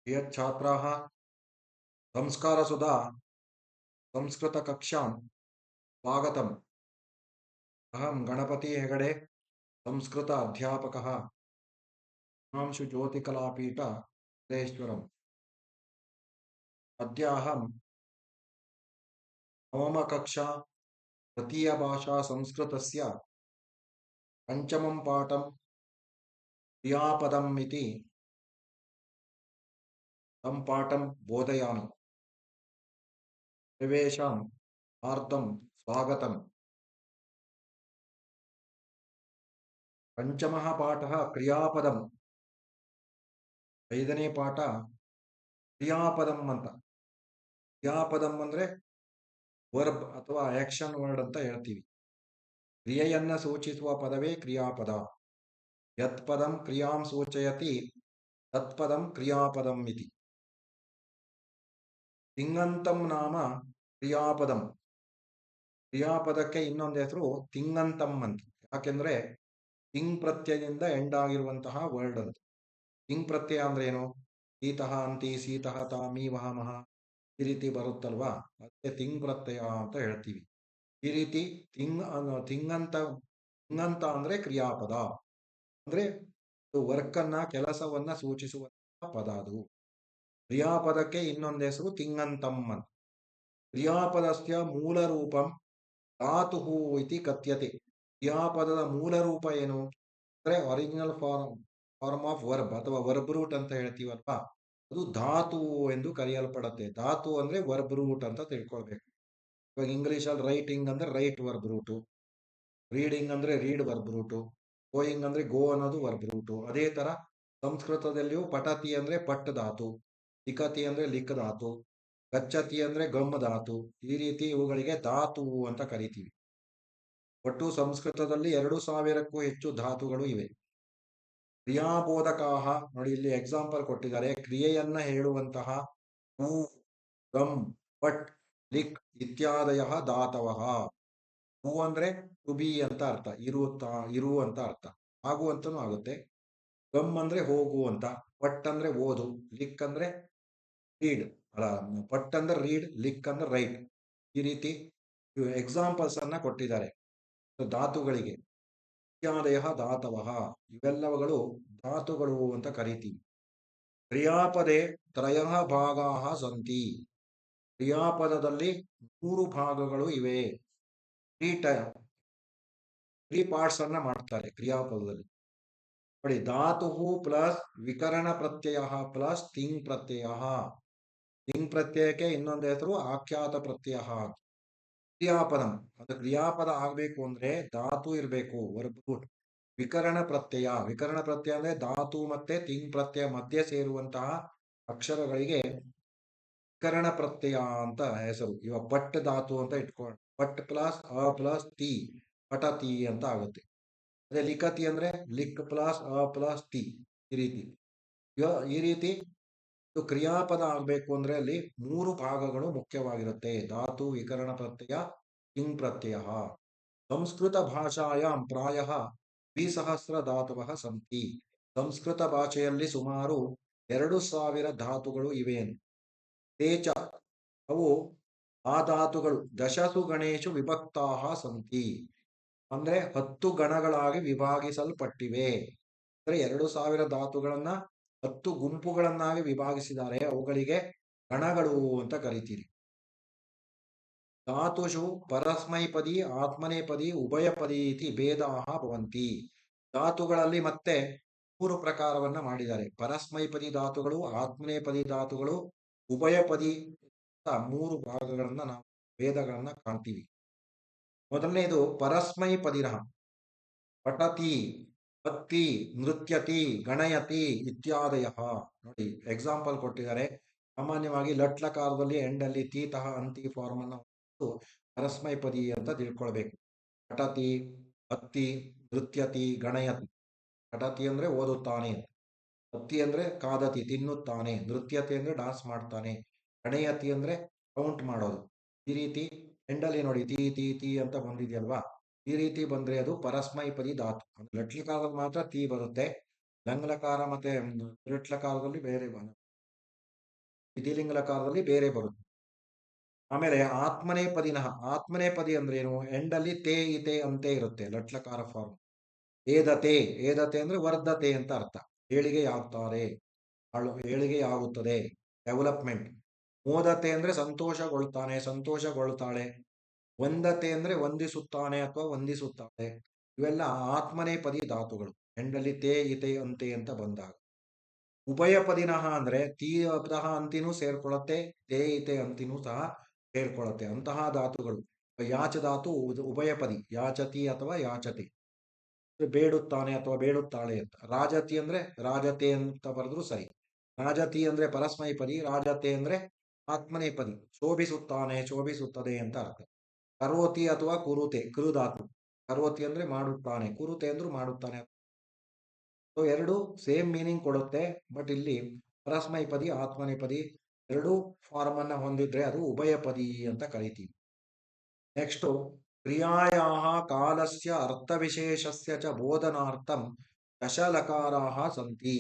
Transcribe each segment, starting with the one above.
प्रियच्छात्राः संस्कारसुधा संस्कृतकक्षां स्वागतम्। अहं गणपति हेगडे संस्कृत अध्यापकः हिमांशुज्योतिकलापीठ मल्लेश्वरम्। अद्य अहं नवमकक्षा तृतीयभाषा संस्कृतस्य पञ्चमं पाठं क्रियापदम् इति तं पाठं बोधयामि। सर्वेषां हार्दं स्वागतम्। पञ्चमः पाठः क्रियापदम्। ಐದನೇ ಪಾಠ ಕ್ರಿಯಾಪದಂ ಅಂತ. ಕ್ರಿಯಾಪದಂ ಅಂದ್ರೆ ವರ್ಬ್ ಅಥವಾ ಆಕ್ಷನ್ ವರ್ಡ್ ಅಂತ ಹೇಳ್ತೀವಿ. ಕ್ರಿಯೆಯನ್ನ ಸೂಚಿಸುವ ಪದವೇ ಕ್ರಿಯಾಪದ. ಯತ್ ಪದಂ ಕ್ರಿಯಾಂ ಸೂಚಯತಿ ತತ್ಪದಂ ಕ್ರಿಯಾಪದಂ ಇತಿ. ತಿಂಗಂತಂ ನಾಮ ಕ್ರಿಯಾಪದಂ. ಕ್ರಿಯಾಪದಕ್ಕೆ ಇನ್ನೊಂದು ಹೆಸರು ತಿಂಗಂತಂ ಅಂತ. ಯಾಕೆಂದ್ರೆ ತಿಂಗ್ ಪ್ರತ್ಯಯದಿಂದ ಎಂಡ್ ಆಗಿರುವಂತಹ ವರ್ಡ್ ಅಂತ. ತಿಂಗ್ ಪ್ರತ್ಯಯ ಅಂದ್ರೆ ಏನು? ಈತಃ ಅಂತಿ ಸೀತಃ ತಾಮಿ ವಹಾಮಹ ಈ ರೀತಿ ಬರುತ್ತಲ್ವಾ, ಅದಕ್ಕೆ ತಿಂಗ್ ಪ್ರತ್ಯಯ ಅಂತ ಹೇಳ್ತೀವಿ. ಈ ರೀತಿ ತಿಂಗಂತ ತಿಂಗಂತ ಅಂದ್ರೆ ಕ್ರಿಯಾಪದ. ಅಂದ್ರೆ ವರ್ಕ್ ಅನ್ನ ಕೆಲಸವನ್ನ ಸೂಚಿಸುವಂತಹ ಪದ ಅದು. ಕ್ರಿಯಾಪದಕ್ಕೆ ಇನ್ನೊಂದು ಹೆಸರು ತಿಂಗಂತಂ ಅಂತ. ಕ್ರಿಯಾಪದಸ್ಯ ಮೂಲ ರೂಪಂ ಧಾತುಃ ಇತಿ ಕಥ್ಯತೆ. ಕ್ರಿಯಾಪದದ ಮೂಲ ರೂಪ ಏನು ಅಂದ್ರೆ ಒರಿಜಿನಲ್ ಫಾರ್ಮ್ ಆಫ್ ವರ್ಬ್ ಅಥವಾ ವರ್ಬ್ ರೂಟ್ ಅಂತ ಹೇಳ್ತೀವಲ್ವಾ, ಅದು ಧಾತು ಎಂದು ಕರೆಯಲ್ಪಡುತ್ತೆ. ಧಾತು ಅಂದ್ರೆ ವರ್ಬ್ ರೂಟ್ ಅಂತ ತಿಳ್ಕೊಳ್ಬೇಕು. ಇವಾಗ ಇಂಗ್ಲಿಷಲ್ಲಿ ರೈಟಿಂಗ್ ಅಂದ್ರೆ ರೈಟ್ ವರ್ಬ್ ರೂಟು, ರೀಡಿಂಗ್ ಅಂದ್ರೆ ರೀಡ್ ವರ್ಬ್ ರೂಟು, ಗೋಯಿಂಗ್ ಅಂದ್ರೆ ಗೋ ಅನ್ನೋದು ವರ್ಬ್ ರೂಟು. ಅದೇ ತರ ಸಂಸ್ಕೃತದಲ್ಲಿಯೂ ಪಠತಿ ಅಂದ್ರೆ ಪಟ್ ಧಾತು, ಲಿಖತಿ ಅಂದ್ರೆ ಲಿಖ ಧಾತು, ಗಚ್ಚತಿ ಅಂದ್ರೆ ಗಮ್ ಧಾತು. ಈ ರೀತಿ ಇವುಗಳಿಗೆ ಧಾತು ಅಂತ ಕರಿತೀವಿ. ಒಟ್ಟು ಸಂಸ್ಕೃತದಲ್ಲಿ 2000ಕ್ಕೂ ಹೆಚ್ಚು ಧಾತುಗಳು ಇವೆ. ಕ್ರಿಯಾಬೋಧಕಾಹ ನೋಡಿ, ಇಲ್ಲಿ ಎಕ್ಸಾಂಪಲ್ ಕೊಟ್ಟಿದ್ದಾರೆ. ಕ್ರಿಯೆಯನ್ನ ಹೇಳುವಂತಹ ಹೂ, ಗಮ್, ಪಟ್, ಲಿಕ್ ಇತ್ಯಾದಯ ಧಾತವಃ. ಹೂ ಅಂದ್ರೆ ಟು ಬಿ ಅಂತ ಅರ್ಥ, ಇರು ಅಂತ ಅರ್ಥ, ಆಗು ಅಂತಾನೂ ಆಗುತ್ತೆ. ಗಮ್ ಅಂದ್ರೆ ಹೋಗು ಅಂತ, ಪಟ್ ಅಂದ್ರೆ ಓದು, ಲಿಕ್ ಅಂದ್ರೆ ರೀಡ್, ಅಲ್ಲ ಪಟ್ ಅಂದ್ರೆ ರೀಡ್, ಲಿಕ್ ಅಂದ್ರೆ ರೈಟ್. ಈ ರೀತಿ ಎಕ್ಸಾಂಪಲ್ಸ್ ಅನ್ನ ಕೊಟ್ಟಿದ್ದಾರೆ ಧಾತುಗಳಿಗೆ. ಇತ್ಯಾದಯ ಧಾತವಃ, ಇವೆಲ್ಲವುಗಳು ಧಾತುಗಳು ಅಂತ ಕರಿತೀವಿ. ಕ್ರಿಯಾಪದೇ ತ್ರಯಃ ಭಾಗಾಃ ಸಂತಿ. ಕ್ರಿಯಾಪದದಲ್ಲಿ 3 ಭಾಗಗಳು ಇವೆ. ತ್ರೀ ಪಾರ್ಟ್ಸ್ ಅನ್ನ ಮಾಡ್ತಾರೆ ಕ್ರಿಯಾಪದದಲ್ಲಿ. ನೋಡಿ, ಧಾತು ಪ್ಲಸ್ ವಿಕರಣ ಪ್ರತ್ಯಯ ಪ್ಲಸ್ ತಿಂಗ್ ಪ್ರತ್ಯಯ. ತಿಂಗ್ ಪ್ರತ್ಯಯಕ್ಕೆ ಇನ್ನೊಂದು ಹೆಸರು ಆಖ್ಯಾತ ಪ್ರತ್ಯಯ. ಕ್ರಿಯಾಪದಂ ಅದು ಕ್ರಿಯಾಪದ ಆಗ್ಬೇಕು ಅಂದ್ರೆ ಧಾತು ಇರಬೇಕು, ವರ್ಬ್ ರೂಟ್. ವಿಕರಣ ಪ್ರತ್ಯಯ ಅಂದ್ರೆ ಧಾತು ಮತ್ತೆ ತಿಂಗ್ ಪ್ರತ್ಯಯ ಮಧ್ಯೆ ಸೇರುವಂತಹ ಅಕ್ಷರಗಳಿಗೆ ವಿಕರಣ ಪ್ರತ್ಯಯ ಅಂತ ಹೆಸರು. ಇವಾಗ ಪಟ್ ಧಾತು ಅಂತ ಇಟ್ಕೊಳ್ಳೋಣ. ಪಟ್ ಪ್ಲಸ್ ಅ ಪ್ಲಸ್ ತಿ, ಪಟತಿ ಅಂತ ಆಗುತ್ತೆ. ಅದೇ ಲಿಖತಿ ಅಂದ್ರೆ ಲಿಕ್ ಪ್ಲಸ್ ಅ ಪ್ಲಸ್ ತಿ. ಈ ರೀತಿ ಕ್ರಿಯಾಪದ ಆಗ್ಬೇಕು ಅಂದ್ರೆ ಅಲ್ಲಿ 3 ಭಾಗಗಳು ಮುಖ್ಯವಾಗಿರುತ್ತೆ: ಧಾತು, ವಿಕರಣ ಪ್ರತ್ಯಯ, ತಿಂಗ್ ಪ್ರತ್ಯಯ. ಸಂಸ್ಕೃತ ಭಾಷಾಯಾಂ ಪ್ರಾಯಃ 2000 ಧಾತವಃ ಸಂತಿ. ಸಂಸ್ಕೃತ ಭಾಷೆಯಲ್ಲಿ ಸುಮಾರು 2000 ಧಾತುಗಳು ಇವೆ. ತೇಚ ಅವು, ಆ ಧಾತುಗಳು ದಶಸು ಗಣೇಶು ವಿಭಕ್ತಾಃ ಸಂತಿ. ಅಂದ್ರೆ 10 ಗಣಗಳಾಗಿ ವಿಭಾಗಿಸಲ್ಪಟ್ಟಿವೆ. ಅಂದ್ರೆ 2000 ಧಾತುಗಳನ್ನ 10 ಗುಂಪುಗಳನ್ನಾಗಿ ವಿಭಾಗಿಸಿದ್ದಾರೆ. ಅವುಗಳಿಗೆ ಗಣಗಳು ಅಂತ ಕರಿತೀರಿ. ಧಾತುಷು ಪರಸ್ಮೈಪದಿ, ಆತ್ಮನೇಪದಿ, ಉಭಯಪದಿ ಇತಿ ಭೇದಾಃ ಭವಂತಿ. ಧಾತುಗಳಲ್ಲಿ ಮತ್ತೆ 3 ಪ್ರಕಾರವನ್ನ ಮಾಡಿದ್ದಾರೆ. ಪರಸ್ಮೈಪದಿ ಧಾತುಗಳು, ಆತ್ಮನೇಪದಿ ಧಾತುಗಳು, ಉಭಯಪದಿ ಅಂತ 3 ಭಾಗಗಳನ್ನ ನಾವು ಭೇದಗಳನ್ನ ಕಾಣ್ತೀವಿ. ಮೊದಲನೇದು ಪರಸ್ಮೈಪದಿನಃ. ಪಠತಿ, ಅತ್ತಿ, ನೃತ್ಯತಿ, ಗಣಯತಿ ಇತ್ಯಾದಯ. ನೋಡಿ, ಎಕ್ಸಾಂಪಲ್ ಕೊಟ್ಟಿದ್ದಾರೆ. ಸಾಮಾನ್ಯವಾಗಿ ಲಟ್ಲಕಾರದಲ್ಲಿ ಎಂಡಲ್ಲಿ ತೀತಃ ಅಂತಿ ಫಾರ್ಮ್ ಅನ್ನು ಪರಸ್ಮೈಪದಿ ಅಂತ ತಿಳ್ಕೊಳ್ಬೇಕು. ಪಠತಿ, ಅತ್ತಿ, ನೃತ್ಯತಿ, ಗಣಯತಿ. ಪಠತಿ ಅಂದ್ರೆ ಓದುತ್ತಾನೆ, ಅತ್ತಿ ಅಂದ್ರೆ ಕಾದತಿ ತಿನ್ನುತ್ತಾನೆ, ನೃತ್ಯತಿ ಅಂದ್ರೆ ಡಾನ್ಸ್ ಮಾಡ್ತಾನೆ, ಗಣಯತಿ ಅಂದ್ರೆ ಕೌಂಟ್ ಮಾಡೋದು. ಈ ರೀತಿ ಎಂಡಲ್ಲಿ ನೋಡಿ ತೀ ತೀ ತೀ ಅಂತ ಬಂದಿದೆಯಲ್ವಾ, ಈ ರೀತಿ ಬಂದ್ರೆ ಅದು ಪರಸ್ಮೈಪದಿ ಧಾತು. ಲಟ್ಲಕಾರದಲ್ಲಿ ಮಾತ್ರ ತೀ ಬರುತ್ತೆ, ಲಂಗ್ಲಕಾರ ಮತ್ತೆ ಲಟ್ಲಕಾರದಲ್ಲಿ ಬೇರೆ ವಿಧಿಲಿಂಗ ಲಕಾರದಲ್ಲಿ ಬೇರೆ ಬರುತ್ತೆ. ಆಮೇಲೆ ಆತ್ಮನೇಪದಿನಃ. ಆತ್ಮನೇಪದಿ ಅಂದ್ರೆ ಏನು? ಎಂಡಲ್ಲಿ ತೇ ಇತೆ ಅಂತೆ ಇರುತ್ತೆ ಲಟ್ಲಕಾರ ಫಾರ್ಮ್. ಏದತೆ, ಏದತೆ ಅಂದ್ರೆ ವರ್ಧತೆ ಅಂತ ಅರ್ಥ. ಏಳಿಗೆಯಾಗ್ತಾರೆ, ಏಳಿಗೆಯಾಗುತ್ತದೆ, ಡೆವಲಪ್ಮೆಂಟ್. ಮೋದತೆ ಅಂದ್ರೆ ಸಂತೋಷಗೊಳ್ತಾನೆ, ಸಂತೋಷಗೊಳ್ತಾಳೆ. ವಂದತೆ ಅಂದ್ರೆ ವಂದಿಸುತ್ತಾನೆ ಅಥವಾ ವಂದಿಸುತ್ತಾಳೆ. ಇವೆಲ್ಲ ಆತ್ಮನೇಪದಿ ಧಾತುಗಳು, ಎಂಡಲ್ಲಿ ತೇ ಇತೆ ಅಂತೆ ಅಂತ ಬಂದಾಗ. ಉಭಯ ಪದಿನಃ ಅಂದ್ರೆ ತೀ ಅಪದಃ ಅಂತಿನೂ ಸೇರ್ಕೊಳ್ಳುತ್ತೆ, ತೇ ಇತೆ ಅಂತಿನೂ ಸಹ ಸೇರ್ಕೊಳ್ಳುತ್ತೆ. ಅಂತಹ ಧಾತುಗಳು. ಯಾಚ ಧಾತು ಉಭಯ ಪದಿ, ಯಾಚತಿ ಅಥವಾ ಯಾಚತಿ, ಬೇಡುತ್ತಾನೆ ಅಥವಾ ಬೇಡುತ್ತಾಳೆ ಅಂತ. ರಾಜತಿ ಅಂದ್ರೆ ರಾಜತೆ ಅಂತ ಬರೆದ್ರು ಸರಿ. ರಾಜತಿ ಅಂದ್ರೆ ಪರಸ್ಮೈಪದಿ, ರಾಜತೆ ಅಂದ್ರೆ ಆತ್ಮನೇಪದಿ. ಶೋಭಿಸುತ್ತಾನೆ, ಶೋಭಿಸುತ್ತದೆ ಅಂತ ಅರ್ಥ. ಕರೋತಿ ಅಥವಾ ಕುರುತೆ, ಕೃಧಾತು. ಕರೋತಿ ಅಂದ್ರೆ ಮಾಡುತ್ತಾನೆ, ಕುರುತೆ ಅಂದ್ರೂ ಮಾಡುತ್ತಾನೆ. ಸೊ ಎರಡು ಸೇಮ್ ಮೀನಿಂಗ್ ಕೊಡುತ್ತೆ. ಬಟ್ ಇಲ್ಲಿ ಪರಸ್ಮೈಪದಿ ಆತ್ಮನೇಪದಿ ಎರಡೂ ಫಾರ್ಮ್ ಅನ್ನ ಹೊಂದಿದ್ರೆ ಅದು ಉಭಯಪದಿ ಅಂತ ಕರಿತೀವಿ. ನೆಕ್ಸ್ಟ್, ಕ್ರಿಯಾಯಾಹ ಕಾಲಸ್ಯ ಅರ್ಥವಿಶೇಷಸ್ಯ ಚ ಬೋಧನಾರ್ಥಂ ದಶಲಕಾರಾಹ ಸಂತಿ.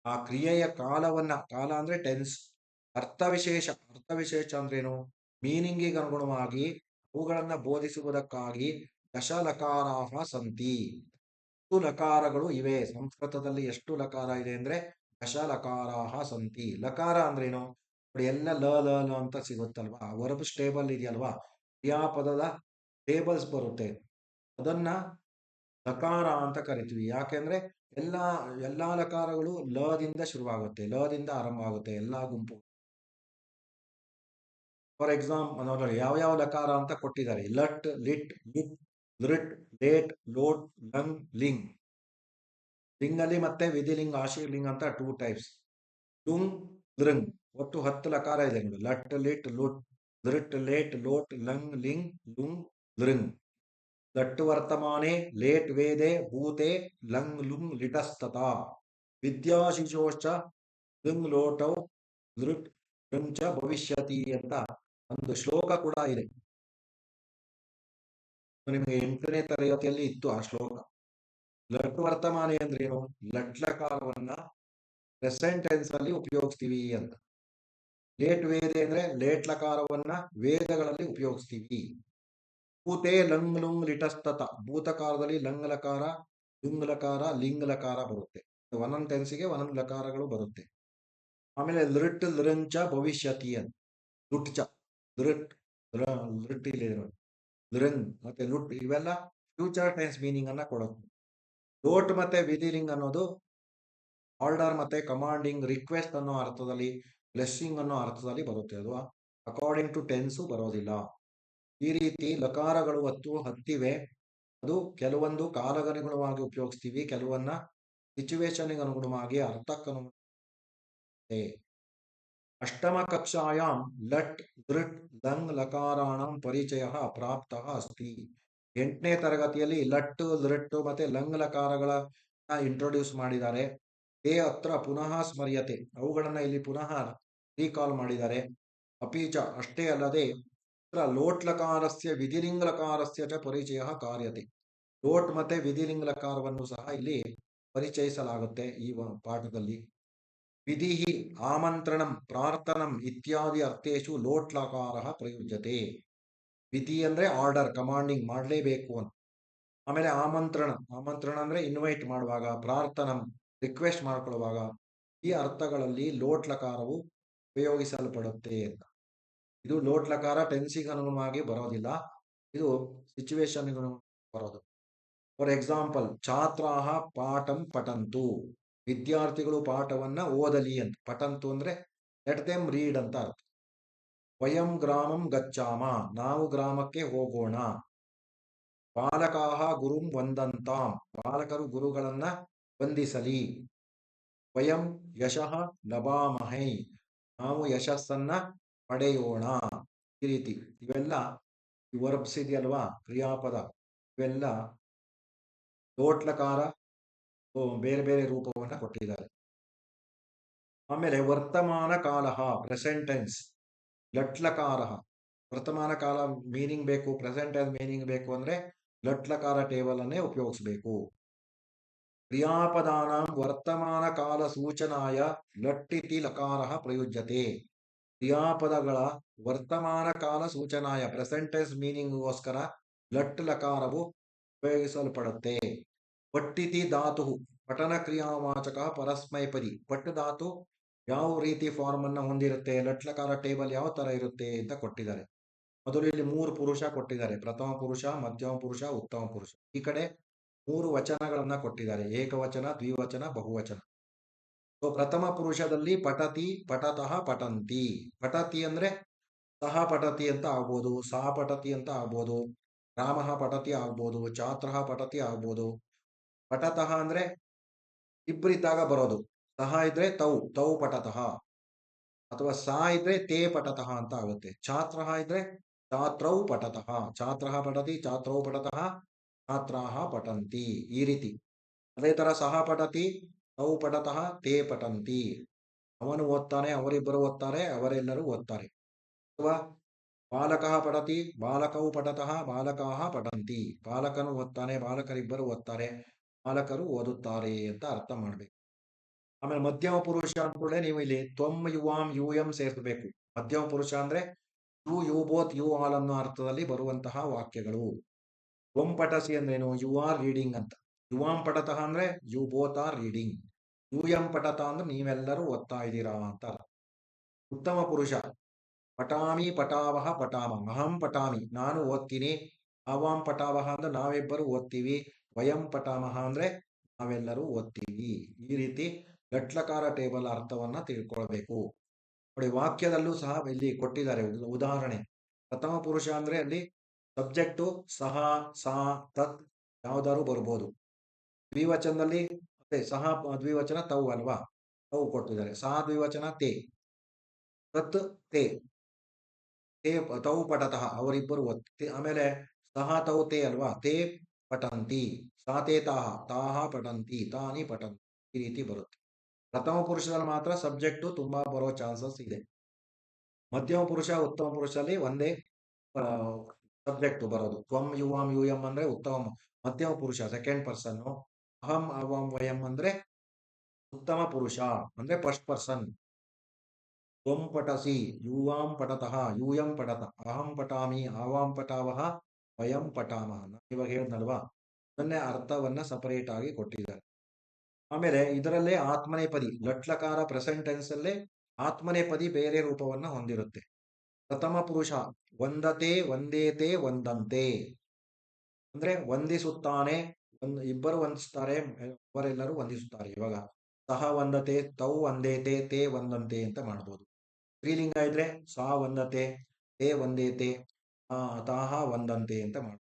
ಆ ಕ್ರಿಯೆಯ ಕಾಲವನ್ನ, ಕಾಲ ಅಂದ್ರೆ ಟೆನ್ಸ್, ಅರ್ಥವಿಶೇಷ, ಅರ್ಥವಿಶೇಷ ಅಂದ್ರೇನು? ಮೀನಿಂಗಿಗೆ ಅನುಗುಣವಾಗಿ ಅವುಗಳನ್ನ ಬೋಧಿಸುವುದಕ್ಕಾಗಿ ದಶಲಕಾರಾಹ ಸಂತಿ. 10 ಲಕಾರಗಳು ಇವೆ. ಸಂಸ್ಕೃತದಲ್ಲಿ ಎಷ್ಟು ಲಕಾರ ಇದೆ ಅಂದ್ರೆ ದಶಲಕಾರಾಹ ಸಂತಿ. ಲಕಾರ ಅಂದ್ರೇನು ನೋಡಿ? ಎಲ್ಲ ಲ ಲ ಲ ಅಂತ ಸಿಗುತ್ತಲ್ವಾ, ವರ್ಬ್ ಸ್ಟೇಬಲ್ ಇದೆಯಲ್ವಾ, ಕ್ರಿಯಾಪದದ ಟೇಬಲ್ಸ್ ಬರುತ್ತೆ, ಅದನ್ನ ಲಕಾರ ಅಂತ ಕರಿತೀವಿ. ಯಾಕೆಂದ್ರೆ ಎಲ್ಲಾ ಲಕಾರಗಳು ಲದಿಂದ ಶುರುವಾಗುತ್ತೆ, ಲದಿಂದ ಆರಂಭ ಆಗುತ್ತೆ ಎಲ್ಲಾ ಗುಂಪು. ಫಾರ್ ಎಕ್ಸಾಂಪಲ್ ನೋಡಿ, ಯಾವ ಲಕಾರ ಅಂತ ಕೊಟ್ಟಿದ್ದಾರೆ: ಲಟ್, lit, lit, ಲೃಟ್, late, ಲೋಟ್, lung, League. ಲಿಂಗಲ್ಲಿ ಮತ್ತೆ ವಿಧಿಲಿಂಗ, ಆಶೀರ್ಲಿಂಗ ಅಂತ 2 ಟೈಪ್ಸ್. ಲುಂಗ್, ಲೃಂಗ್, ಒಟ್ಟು 10 ಲಕಾರ ಇದೆ ನೋಡಿ. ಲಟ್, lit, ಲುಟ್, ಲೃಟ್, late, ಲೋಟ್, lung, League, ಲುಂಗ್, ಲೃಂಗ್. ಲಟ್ ವರ್ತಮಾನೆ, late ವೇದೆ, ಭೂತೆ, ಲಂಗ್ ಲುಂಗ್ ಲಿಟಸ್ತತ. ವಿದ್ಯಾಶಿಶೋಶ್ಚ ಲೃಂಗ್ ಲೋಟೌ ಲೃಟ್ ಲೃಂಗ್ ಚ ಭವಿಷ್ಯತಿ ಅಂತ ಒಂದು ಶ್ಲೋಕ ಕೂಡ ಇದೆ. ನಿಮಗೆ 8ನೇ ತರಗತಿಯಲ್ಲಿ ಇತ್ತು ಆ ಶ್ಲೋಕ. ಲಟ್ ವರ್ತಮಾನೆ ಅಂದ್ರೆ ಏನು? ಲಟ್ಲಕಾರವನ್ನ ಪ್ರೆಸೆಂಟ್ ಟೆನ್ಸ್ ಅಲ್ಲಿ ಉಪಯೋಗಿಸ್ತೀವಿ ಅಂತ. ಲೇಟ್ ವೇದೆ ಅಂದ್ರೆ ಲೇಟ್ ಲಕಾರವನ್ನ ವೇದಗಳಲ್ಲಿ ಉಪಯೋಗಿಸ್ತೀವಿ. ಭೂತೆ ಲಂಗ್ ಲುಂಗ್ ಲಿಟಸ್ತತ, ಭೂತಕಾಲದಲ್ಲಿ ಲಂಗ್ ಲಕಾರ, ಲುಂಗ್ ಲಕಾರ, ಲಿಂಗ್ ಲಕಾರ ಬರುತ್ತೆ. ಒಂದೊಂದು ಟೆನ್ಸಿಗೆ ಒಂದೊಂದು ಲಕಾರಗಳು ಬರುತ್ತೆ. ಆಮೇಲೆ ಲೃಟ್ ಲೃಂಚ ಭವಿಷ್ಯತಿ ಅಂತ. ಲುಟ್ ಚ, ಲೃಟ್ ಲೃಟ್ ಇಲ್ಲಿ ಲೃಂಗ್ ಮತ್ತೆ ಲುಟ್, ಇವೆಲ್ಲ ಫ್ಯೂಚರ್ ಟೆನ್ಸ್ ಮೀನಿಂಗ್ ಅನ್ನ ಕೊಡುತ್ತೆ. ಲೋಟ್ ಮತ್ತೆ ವಿಧಿಲಿಂಗ್ ಅನ್ನೋದು ಆರ್ಡರ್ ಮತ್ತೆ ಕಮಾಂಡಿಂಗ್, ರಿಕ್ವೆಸ್ಟ್ ಅನ್ನೋ ಅರ್ಥದಲ್ಲಿ, ಬ್ಲೆಸ್ಸಿಂಗ್ ಅನ್ನೋ ಅರ್ಥದಲ್ಲಿ ಬರುತ್ತೆ. ಅದು ಅಕಾರ್ಡಿಂಗ್ ಟು ಟೆನ್ಸು ಬರೋದಿಲ್ಲ. ಈ ರೀತಿ ಲಕಾರಗಳು 10 ಅದು ಕೆಲವೊಂದು ಕಾಲಗನುಗುಣವಾಗಿ ಉಪಯೋಗಿಸ್ತೀವಿ, ಕೆಲವನ್ನ ಸಿಚುವೇಶನ್ಗೆ ಅನುಗುಣವಾಗಿ ಅರ್ಥಕ್ಕನುಗುಣವಾಗಿ. ಅಷ್ಟಮ ಕಕ್ಷಾಯಾಂ ಲಟ್ ದೃಟ್ ಲಂಗ್ ಲಕಾರಾಣಂ ಪರಿಚಯ ಪ್ರಾಪ್ತ ಅಸ್ತಿ. 8ನೇ ತರಗತಿಯಲ್ಲಿ ಲಟ್, ದೃಟ್ ಮತ್ತೆ ಲಂಗ್ ಲಕಾರಗಳ ಇಂಟ್ರೊಡ್ಯೂಸ್ ಮಾಡಿದ್ದಾರೆ. ತೇ ಅತ್ರ ಪುನಃ ಸ್ಮರ್ಯತೆ, ಅವುಗಳನ್ನ ಇಲ್ಲಿ ಪುನಃ ರೀಕಾಲ್ ಮಾಡಿದ್ದಾರೆ. ಅಪೀಚ, ಅಷ್ಟೇ ಅಲ್ಲದೆ ಲೋಟ್ ಲಕಾರಸ್ಯ ವಿಧಿಲಿಂಗ ಲಕಾರಸ್ಯ ಚ ಪರಿಚಯ ಕಾರ್ಯತೆ. ಲೋಟ್ ಮತ್ತೆ ವಿಧಿಲಿಂಗ ಲಕಾರವನ್ನು ಸಹ ಇಲ್ಲಿ ಪರಿಚಯಿಸಲಾಗುತ್ತೆ ಈ ಪಾಠದಲ್ಲಿ. ವಿಧಿ ಆಮಂತ್ರಣಂ ಪ್ರಾರ್ಥನಂ ಇತ್ಯಾದಿ ಅರ್ಥೇಶು ಲೋಟ್ ಲಕಾರ ಪ್ರಯುಜ್ಯತೆ. ವಿಧಿ ಅಂದ್ರೆ ಆರ್ಡರ್, ಕಮಾಂಡಿಂಗ್, ಮಾಡಲೇಬೇಕು ಅಂತ. ಆಮೇಲೆ ಆಮಂತ್ರಣ, ಆಮಂತ್ರಣ ಅಂದ್ರೆ ಇನ್ವೈಟ್ ಮಾಡುವಾಗ, ಪ್ರಾರ್ಥನಂ ರಿಕ್ವೆಸ್ಟ್ ಮಾಡ್ಕೊಳ್ಳುವಾಗ, ಈ ಅರ್ಥಗಳಲ್ಲಿ ಲೋಟ್ ಲಕಾರವು ಉಪಯೋಗಿಸಲ್ಪಡುತ್ತೆ ಅಂತ. ಇದು ಲೋಟ್ ಲಕಾರ ಟೆನ್ಸಿಗೆ ಅನುಗುಣವಾಗಿ ಬರೋದಿಲ್ಲ, ಇದು ಸಿಚುವೇಶನ್ ಬರೋದು. ಫಾರ್ ಎಕ್ಸಾಂಪಲ್, ಛಾತ್ರಾಹ ಪಾಠಂ ಪಠಂತು, ವಿದ್ಯಾರ್ಥಿಗಳು ಪಾಠವನ್ನ ಓದಲಿ ಅಂತ. ಪಠಂತು ಅಂದ್ರೆ ಲೆಟ್ ದೆಮ್ ರೀಡ್ ಅಂತ ಅರ್ಥ. ವಯಂ ಗ್ರಾಮಂ ಗಚ್ಚಾಮ, ನಾವು ಗ್ರಾಮಕ್ಕೆ ಹೋಗೋಣ. ಬಾಲಕಾಹ ಗುರುಂ ವಂದಂತಾಂ, ಬಾಲಕರು ಗುರುಗಳನ್ನ ವಂದಿಸಲಿ. ವಯಂ ಯಶಃ ಲಭಾಮಹೈ, ನಾವು ಯಶಸ್ಸನ್ನ ಪಡೆಯೋಣ. ಈ ರೀತಿ ಇವೆಲ್ಲ ವರ್ಬ್ಸ್ ಇದೆಯಲ್ವಾ, ಕ್ರಿಯಾಪದ, ಇವೆಲ್ಲ ಲೋಟ್ಲಕಾರ ಬೇರೆ ಬೇರೆ ರೂಪವನ್ನ ಕೊಟ್ಟಿದ್ದಾರೆ. ಆಮೇಲೆ ವರ್ತಮಾನ ಕಾಲ, ಪ್ರೆಸೆಂಟ್ ಟೆನ್ಸ್, ಲಟ್ಲಕಾರ. ವರ್ತಮಾನ ಕಾಲ ಮೀನಿಂಗ್ ಬೇಕು, ಪ್ರೆಸೆಂಟ್ ಟೆನ್ಸ್ ಮೀನಿಂಗ್ ಬೇಕು ಅಂದ್ರೆ ಲಟ್ಲಕಾರ ಟೇಬಲ್ ಅನ್ನೇ ಉಪಯೋಗಿಸಬೇಕು. ಕ್ರಿಯಾಪದಾನಾಂ ವರ್ತಮಾನ ಕಾಲ ಸೂಚನಾಯ ಲಟ್ಟಿತಿ ಲಕಾರ ಪ್ರಯುಜ್ಯತೆ. ಕ್ರಿಯಾಪದಗಳ ವರ್ತಮಾನ ಕಾಲ ಸೂಚನಾಯ ಪ್ರೆಸೆಂಟ್ ಟೆನ್ಸ್ ಮೀನಿಂಗ್ಗೋಸ್ಕರ ಲಟ್ ಲಕಾರವು ಉಪಯೋಗಿಸಲ್ಪಡುತ್ತೆ. ಪಟ್ಟಿತಿ ಧಾತು ಪಠನ ಕ್ರಿಯಾವಾಚಕ ಪರಸ್ಮೈಪದಿ. ಪಟ್ಟು ಧಾತು ಯಾವ ರೀತಿ ಫಾರ್ಮ್ ಅನ್ನ ಹೊಂದಿರುತ್ತೆ, ಲಟ್ ಲಕಾರ ಟೇಬಲ್ ಯಾವ ತರ ಇರುತ್ತೆ ಅಂತ ಕೊಟ್ಟಿದ್ದಾರೆ. ಮೊದಲು ಇಲ್ಲಿ 3 ಪುರುಷ ಕೊಟ್ಟಿದ್ದಾರೆ, ಪ್ರಥಮ ಪುರುಷ, ಮಧ್ಯಮ ಪುರುಷ, ಉತ್ತಮ ಪುರುಷ. ಈ ಕಡೆ 3 ವಚನಗಳನ್ನ ಕೊಟ್ಟಿದ್ದಾರೆ, ಏಕವಚನ, ದ್ವಿವಚನ, ಬಹುವಚನ. ಸೊ ಪ್ರಥಮ ಪುರುಷದಲ್ಲಿ ಪಠತಿ, ಪಠತಃ, ಪಠಂತಿ. ಪಠತಿ ಅಂದ್ರೆ ಸಹ ಪಠತಿ ಅಂತ ಆಗ್ಬೋದು, ಸಹ ಪಠತಿ ಅಂತ ಆಗ್ಬೋದು, ರಾಮಃ ಪಠತಿ ಆಗ್ಬೋದು, ಛಾತ್ರಃ ಪಠತಿ ಆಗ್ಬೋದು. ಪಠತಃ ಅಂದ್ರೆ ಇಬ್ಬರಿದ್ದಾಗ ಬರೋದು, ಸಹ ಇದ್ರೆ ತೌ ಪಠತಃ, ಅಥವಾ ಸಾ ಇದ್ರೆ ತೇ ಪಠತಃ ಅಂತ ಆಗುತ್ತೆ. ಛಾತ್ರಃ ಇದ್ರೆ ಛಾತ್ರೌ ಪಠತಃ, ಛಾತ್ರಃ ಪಠತಿ, ಛಾತ್ರೌ ಪಠತಃ, ಛಾತ್ರಾಃ ಪಠಂತಿ. ಈ ರೀತಿ. ಅದೇ ತರ ಸಹ ಪಠತಿ, ತೌ ಪಠತಃ, ತೇ ಪಠಂತಿ. ಅವನು ಓದ್ತಾನೆ, ಅವರಿಬ್ಬರು ಓದ್ತಾರೆ, ಅವರೆಲ್ಲರೂ ಓದ್ತಾರೆ. ಅಥವಾ ಬಾಲಕಃ ಪಠತಿ, ಬಾಲಕೌ ಪಠತಃ, ಬಾಲಕಾಃ ಪಠಂತಿ. ಬಾಲಕನು ಓದ್ತಾನೆ, ಬಾಲಕರಿಬ್ಬರು ಓದ್ತಾರೆ, ಬಾಲಕರು ಓದುತ್ತಾರೆ ಅಂತ ಅರ್ಥ ಮಾಡ್ಬೇಕು. ಆಮೇಲೆ ಮಧ್ಯಮ ಪುರುಷ ಅಂದ್ಕೊಳ್ಳೆ ನೀವು ಇಲ್ಲಿ ತ್ವಂ ಯುವಾಂ ಯೂಯಂ ಸೇರಿಸಬೇಕು. ಮಧ್ಯಮ ಪುರುಷ ಅಂದ್ರೆ ಯು ಬೋತ್ ಯು ಆಲ್ ಅನ್ನೋ ಅರ್ಥದಲ್ಲಿ ಬರುವಂತಹ ವಾಕ್ಯಗಳು. ತ್ವಂ ಪಠಸಿ ಅಂದ್ರೇನು, ಯು ಆರ್ ರೀಡಿಂಗ್ ಅಂತ. ಯುವಾಂ ಪಠತಃ ಅಂದ್ರೆ ಯು ಬೋತ್ ಆರ್ ರೀಡಿಂಗ್. ಯೂಯಂ ಪಠತ ಅಂದ್ರೆ ನೀವೆಲ್ಲರೂ ಓದ್ತಾ ಇದ್ದೀರಾ ಅಂತ. ಉತ್ತಮ ಪುರುಷ ಪಟಾಮಿ, ಪಟಾವಹ, ಪಟಾಮ. ಅಹಂ ಪಟಾಮಿ, ನಾನು ಓದ್ತೀನಿ. ಅವಾಂ ಪಟಾವಹ ಅಂದ್ರೆ ನಾವಿಬ್ಬರು ಓದ್ತೀವಿ. ವಯಂ ಪಟಾಮಹ ಅಂದ್ರೆ ನಾವೆಲ್ಲರೂ ಓದ್ತೀವಿ. ಈ ರೀತಿ ಲಟ್ಲಕಾರ ಟೇಬಲ್ ಅರ್ಥವನ್ನ ತಿಳ್ಕೊಳ್ಬೇಕು. ನೋಡಿ, ವಾಕ್ಯದಲ್ಲೂ ಸಹ ಇಲ್ಲಿ ಕೊಟ್ಟಿದ್ದಾರೆ ಉದಾಹರಣೆ. ಪ್ರಥಮ ಪುರುಷ ಅಂದ್ರೆ ಅಲ್ಲಿ ಸಬ್ಜೆಕ್ಟು ಸಹ, ಸಾ, ತತ್ ಯಾವ್ದಾದ್ರು ಬರ್ಬೋದು. ದ್ವಿವಚನದಲ್ಲಿ ಅದೇ ಸಹ ದ್ವಿವಚನ ತೌ ಅಲ್ವಾ, ತೌ ಕೊಟ್ಟಿದ್ದಾರೆ. ಸಹ ದ್ವಿವಚನ ತೇ, ತತ್ ತೇ, ತೇ ತೌ ಪಠತಃ ಅವರಿಬ್ಬರು ಓದ್ತಿ. ಆಮೇಲೆ ಸಹ ತೌ ತೇ ಅಲ್ವಾ, ತೇ ಪಠಂತಿ, ಸಾ ತೇ ತಾಹ, ತಾಹ ಪಠಂತಿ, ತಾನಿ ಪಠಂತಿ. ಈ ರೀತಿ ಬರುತ್ತೆ. ಪ್ರಥಮ ಪುರುಷದಲ್ಲಿ ಮಾತ್ರ ಸಬ್ಜೆಕ್ಟು ತುಂಬಾ ಬರೋ ಚಾನ್ಸಸ್ ಇದೆ. ಮಧ್ಯಮ ಪುರುಷ, ಉತ್ತಮ ಪುರುಷದಲ್ಲಿ ಒಂದೇ ಸಬ್ಜೆಕ್ಟ್ ಬರೋದು. ತ್ವಂ ಯುವಾಂ ಯೂಯಂ ಅಂದ್ರೆ ಉತ್ತಮ ಮಧ್ಯಮ ಪುರುಷ ಸೆಕೆಂಡ್ ಪರ್ಸನ್. ಅಹಂ ಅವಾಂ ವಯಂ ಅಂದ್ರೆ ಉತ್ತಮ ಪುರುಷ ಅಂದ್ರೆ ಫಸ್ಟ್ ಪರ್ಸನ್. ತ್ವಂ ಪಠಸಿ, ಯೂವಾಂ ಪಠತಃ, ಯೂಯಂ ಪಠತ, ಅಹಂ ಪಠಾಮಿ, ಆವಾಂ ಪಠಾವಹ, ವಯಂ ಪಠಾಮಹ. ಇವಾಗ ಹೇಳಿದ್ನಲ್ವಾ, ಅದನ್ನೇ ಅರ್ಥವನ್ನ ಸಪರೇಟ್ ಆಗಿ ಕೊಟ್ಟಿದ್ದಾರೆ. ಆಮೇಲೆ ಇದರಲ್ಲೇ ಆತ್ಮನೇಪದಿ ಲಟ್ಲಕಾರ ಪ್ರೆಸೆಂಟ್ ಟೆನ್ಸ್ ಅಲ್ಲೇ ಆತ್ಮನೇಪದಿ ಬೇರೆ ರೂಪವನ್ನ ಹೊಂದಿರುತ್ತೆ. ಪ್ರಥಮ ಪುರುಷ ವಂದತೆ, ವಂದೇತೆ, ವಂದಂತೆ ಅಂದ್ರೆ ವಂದಿಸುತ್ತಾನೆ, ಇಬ್ಬರು ವಂದಿಸುತ್ತಾರೆ, ಅವರೆಲ್ಲರೂ ವಂದಿಸುತ್ತಾರೆ. ಇವಾಗ ಸಹ ವಂದತೆ, ತೌ ವಂದೇತೆ, ತೇ ವಂದಂತೆ ಅಂತ ಮಾಡ್ಬೋದು. ಸ್ತ್ರೀಲಿಂಗ ಇದ್ರೆ ಸಾ ವಂದತೆ, ತೇ ವಂದೇತೆ, ತಾಹ ವಂದಂತೆ ಅಂತ ಮಾಡ್ಬೋದು.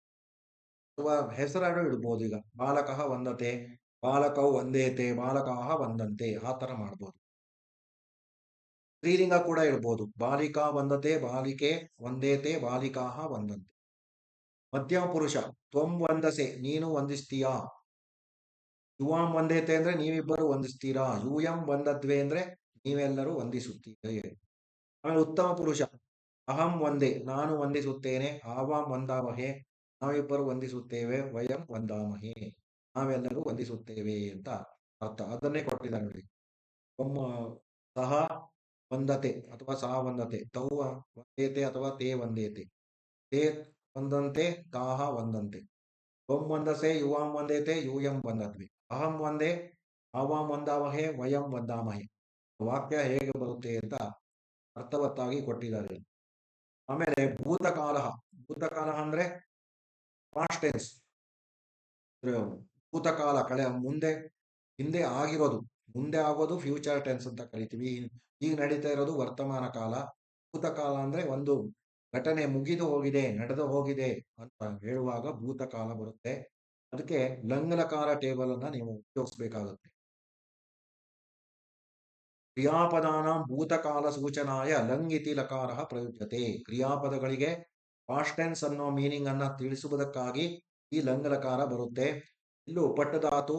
ಅಥವಾ ಹೆಸರಾಡು ಇಡ್ಬೋದು. ಈಗ ಬಾಲಕಃ ವಂದತೆ, ಬಾಲಕೌ ವಂದೇತೆ, ಬಾಲಕಾಹ ವಂದಂತೆ, ಆ ತರ ಮಾಡ್ಬೋದು. ಸ್ತ್ರೀಲಿಂಗ ಕೂಡ ಇರ್ಬೋದು. ಬಾಲಿಕಾ ವಂದತೆ, ಬಾಲಿಕೆ ವಂದೇತೆ, ಬಾಲಿಕಾಹ ವಂದಂತೆ. ಮಧ್ಯಮ ಪುರುಷ ತ್ವಂ ವಂದಸೆ, ನೀನು ವಂದಿಸ್ತೀಯಾ. ಯುವಾಂ ವಂದೇತೆ ಅಂದ್ರೆ ನೀವಿಬ್ಬರು ವಂದಿಸ್ತೀರಾ. ಯೂಯಂ ವಂದದ್ವೆ ಅಂದ್ರೆ ನೀವೆಲ್ಲರೂ ವಂದಿಸುತ್ತೀರಿ. ಆಮೇಲೆ ಉತ್ತಮ ಪುರುಷ ಅಹಂ ವಂದೇ, ನಾನು ವಂದಿಸುತ್ತೇನೆ. ಆವಾಂ ವಂದಾಮಹೆ, ನಾವಿಬ್ಬರು ವಂದಿಸುತ್ತೇವೆ. ವಯಂ ವಂದಾಮಹೆ, ನಾವೆಲ್ಲರೂ ವಂದಿಸುತ್ತೇವೆ ಅಂತ ಅರ್ಥ. ಅದನ್ನೇ ಕೊಟ್ಟಿದ್ದಾರೆ ನೋಡಿ. ಸಹ ವಂದತೆ ಅಥವಾ ಸಹ ವಂದತೆ, ತೌ ವಂದೇತೆ ಅಥವಾ ತೇ ವಂದೇತೆ, ತೇ ವಂದಂತೆ, ತಾಹ ವಂದಂತೆ. ತ್ವಂ ವಂದಸೆ, ಯುವಾಂ ವಂದೇತೆ, ಯೂಯಂ ವಂದದ್ವಿ. ಅಹಂ ವಂದೇ, ಆವಾಂ ವಂದಾಮಹೆ, ವಯಂ ವಂದಾಮಹೆ. ವಾಕ್ಯ ಹೇಗೆ ಬರುತ್ತೆ ಅಂತ ಅರ್ಥವತ್ತಾಗಿ ಕೊಟ್ಟಿದ್ದಾರೆ. ಆಮೇಲೆ ಭೂತಕಾಲ. ಭೂತಕಾಲ ಅಂದ್ರೆ ಪಾಸ್ಟ್ ಟೆನ್ಸ್. ಭೂತಕಾಲ ಕಳೆ ಮುಂದೆ, ಹಿಂದೆ ಆಗಿರೋದು, ಮುಂದೆ ಆಗೋದು ಫ್ಯೂಚರ್ ಟೆನ್ಸ್ ಅಂತ ಕರಿತೀವಿ. ಈಗ ನಡೀತಾ ಇರೋದು ವರ್ತಮಾನ ಕಾಲ. ಭೂತಕಾಲ ಅಂದ್ರೆ ಒಂದು ಘಟನೆ ಮುಗಿದು ಹೋಗಿದೆ, ನಡೆದು ಹೋಗಿದೆ ಅಂತ ಹೇಳುವಾಗ ಭೂತಕಾಲ ಬರುತ್ತೆ. ಅದಕ್ಕೆ ಲಂಗ್ಲಕಾರ ಟೇಬಲ್ ಅನ್ನ ನೀವು ಉಪಯೋಗಿಸಬೇಕಾಗುತ್ತೆ. ಕ್ರಿಯಾಪದಾನ ಭೂತಕಾಲ ಸೂಚನಾಯ ಲಂಗ್ ಇತಿ ಲಕಾರ ಪ್ರಯುಜ್ಯತೆ. ಕ್ರಿಯಾಪದಗಳಿಗೆ ಪಾಸ್ಟ್ ಟೆನ್ಸ್ ಅನ್ನೋ ಮೀನಿಂಗ್ ಅನ್ನ ತಿಳಿಸುವುದಕ್ಕಾಗಿ ಈ ಲಂಗ್ ಲಕಾರ ಬರುತ್ತೆ. ಇಲ್ಲೂ ಪಟ್ಟಧಾತು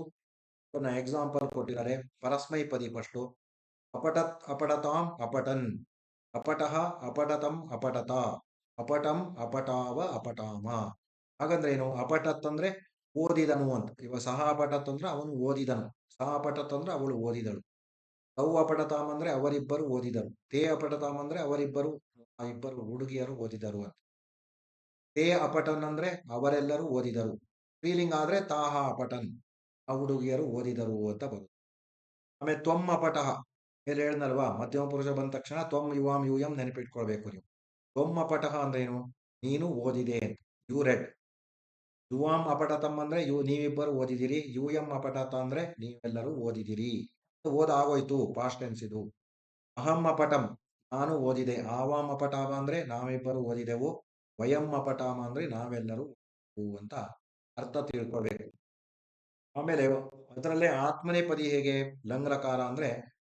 ಎಕ್ಸಾಂಪಲ್ ಕೊಟ್ಟಿದ್ದಾರೆ. ಪರಸ್ಮೈಪದಿ ಫಸ್ಟು. ಅಪಟತ್, ಅಪಟತಾಂ, ಅಪಟನ್. ಅಪಟಃ, ಅಪಟತಂ, ಅಪಟತ. ಅಪಟಂ, ಅಪಟಾವ, ಅಪಟಾಮ. ಹಾಗಂದ್ರೆ ಏನು? ಅಪಟತ್ ಅಂದ್ರೆ ಓದಿದನು ಅಂತ. ಇವಾಗ ಸಹ ಅಪಟತ್ ಅಂದ್ರೆ ಅವನು ಓದಿದನು, ಸಹ ಅಪಟತ್ ಅಂದ್ರೆ ಅವಳು ಓದಿದಳು. ತೌ ಅಪಠತಾಂ ಅಂದ್ರೆ ಅವರಿಬ್ಬರು ಓದಿದರು. ತೇ ಅಪಠತಾಂ ಅಂದ್ರೆ ಅವರಿಬ್ಬರು, ಆ ಇಬ್ಬರು ಹುಡುಗಿಯರು ಓದಿದರು ಅಂತ. ತೇ ಅಪಠನ್ ಅಂದ್ರೆ ಅವರೆಲ್ಲರೂ ಓದಿದರು. ಸ್ತ್ರೀಲಿಂಗ ಆದ್ರೆ ತಾಹ ಅಪಠನ್, ಆ ಹುಡುಗಿಯರು ಓದಿದರು ಅಂತ ಬರುತ್ತೆ. ಆಮೇಲೆ ತ್ವಂ ಅಪಟಃ, ಮೇಲೆ ಹೇಳಿದ್ನಲ್ವಾ, ಮಧ್ಯಮ ಪುರುಷ ಬಂದ ತಕ್ಷಣ ತ್ವಂ ಯುವಾಂ ಯೂಯಂ ನೆನಪಿಟ್ಕೊಳ್ಬೇಕು ನೀವು. ತ್ವಂ ಅಪಟಃ ಅಂದ್ರೇನು? ನೀನು ಓದಿದೆ, ಯು ರೆಡ್. ಯುವಾಂ ಅಪಠತಂ ಅಂದ್ರೆ ನೀವಿಬ್ಬರು ಓದಿದಿರಿ. ಯೂಯಂ ಅಪಠತ ಅಂದ್ರೆ ನೀವೆಲ್ಲರೂ ಓದಿದಿರಿ. ಓದಾಗೋಯ್ತು, ಪಾಸ್ಟ್ ಟೆನ್ಸ್ ಇದು. ಅಹಂ ಅಪಟಂ, ನಾನು ಓದಿದೆ. ಆವಾಂ ಅಪಟಾಮ ಅಂದ್ರೆ ನಾವಿಬ್ಬರು ಓದಿದೆವು. ವಯಂ ಅಪಟಾಮ ಅಂದ್ರೆ ನಾವೆಲ್ಲರೂ ಓದಿದೆವು ಅಂತ ಅರ್ಥ ತಿಳ್ಕೊಳ್ಬೇಕು. ಆಮೇಲೆ ಅದರಲ್ಲೇ ಆತ್ಮನೇಪದಿ ಹೇಗೆ? ಲಂಗ್ಲಕಾರ ಅಂದ್ರೆ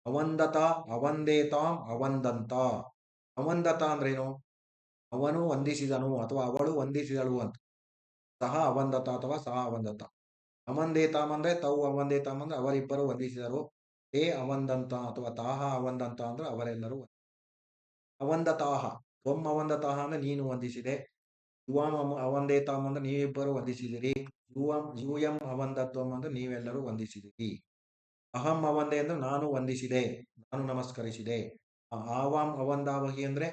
ಅವಂದತ, ಅವಂದೇತಾಂ, ಅವಂದಂತ. ಅವಂದತ ಅಂದ್ರೇನು? ಅವನು ವಂದಿಸಿದನು ಅಥವಾ ಅವಳು ವಂದಿಸಿದಳು ಅಂತ. ಸಹ ಅವಂದತ ಅಥವಾ ಸಹ ಅವಂದತ. ಅವಂದೇತಾಂ ಅಂದ್ರೆ ತೌ ಅವಂದೇತಾಂ ಅಂದ್ರೆ ಅವರಿಬ್ಬರು ವಂದಿಸಿದರು. ತೇ ಅವಂದಂತ ಅಥವಾ ತಾಹ ಅವಂದಂತ ಅಂದ್ರೆ ಅವರೆಲ್ಲರೂ. ಅವಂದತಾಹ, ತ್ವಂ ಅವಂದತಾಹ ಅಂದ್ರೆ ನೀನು ವಂದಿಸಿದೆ. ಯುವಾಂ ಅವಂದೇತಾಂ ಅಂದ್ರೆ ನೀವಿಬ್ಬರು ವಂದಿಸಿದಿರಿ. ಯೂಯಂ ಅವಂದತ್ವಂ ಅಂದ್ರೆ ನೀವೆಲ್ಲರೂ ವಂದಿಸಿದಿರಿ. ಅಹಂ ಅವಂದೆ ಅಂದ್ರೆ ನಾನು ವಂದಿಸಿದೆ, ನಾನು ನಮಸ್ಕರಿಸಿದೆ. ಆವಾಂ ಅವಂದಾಮಹಿ ಅಂದ್ರೆ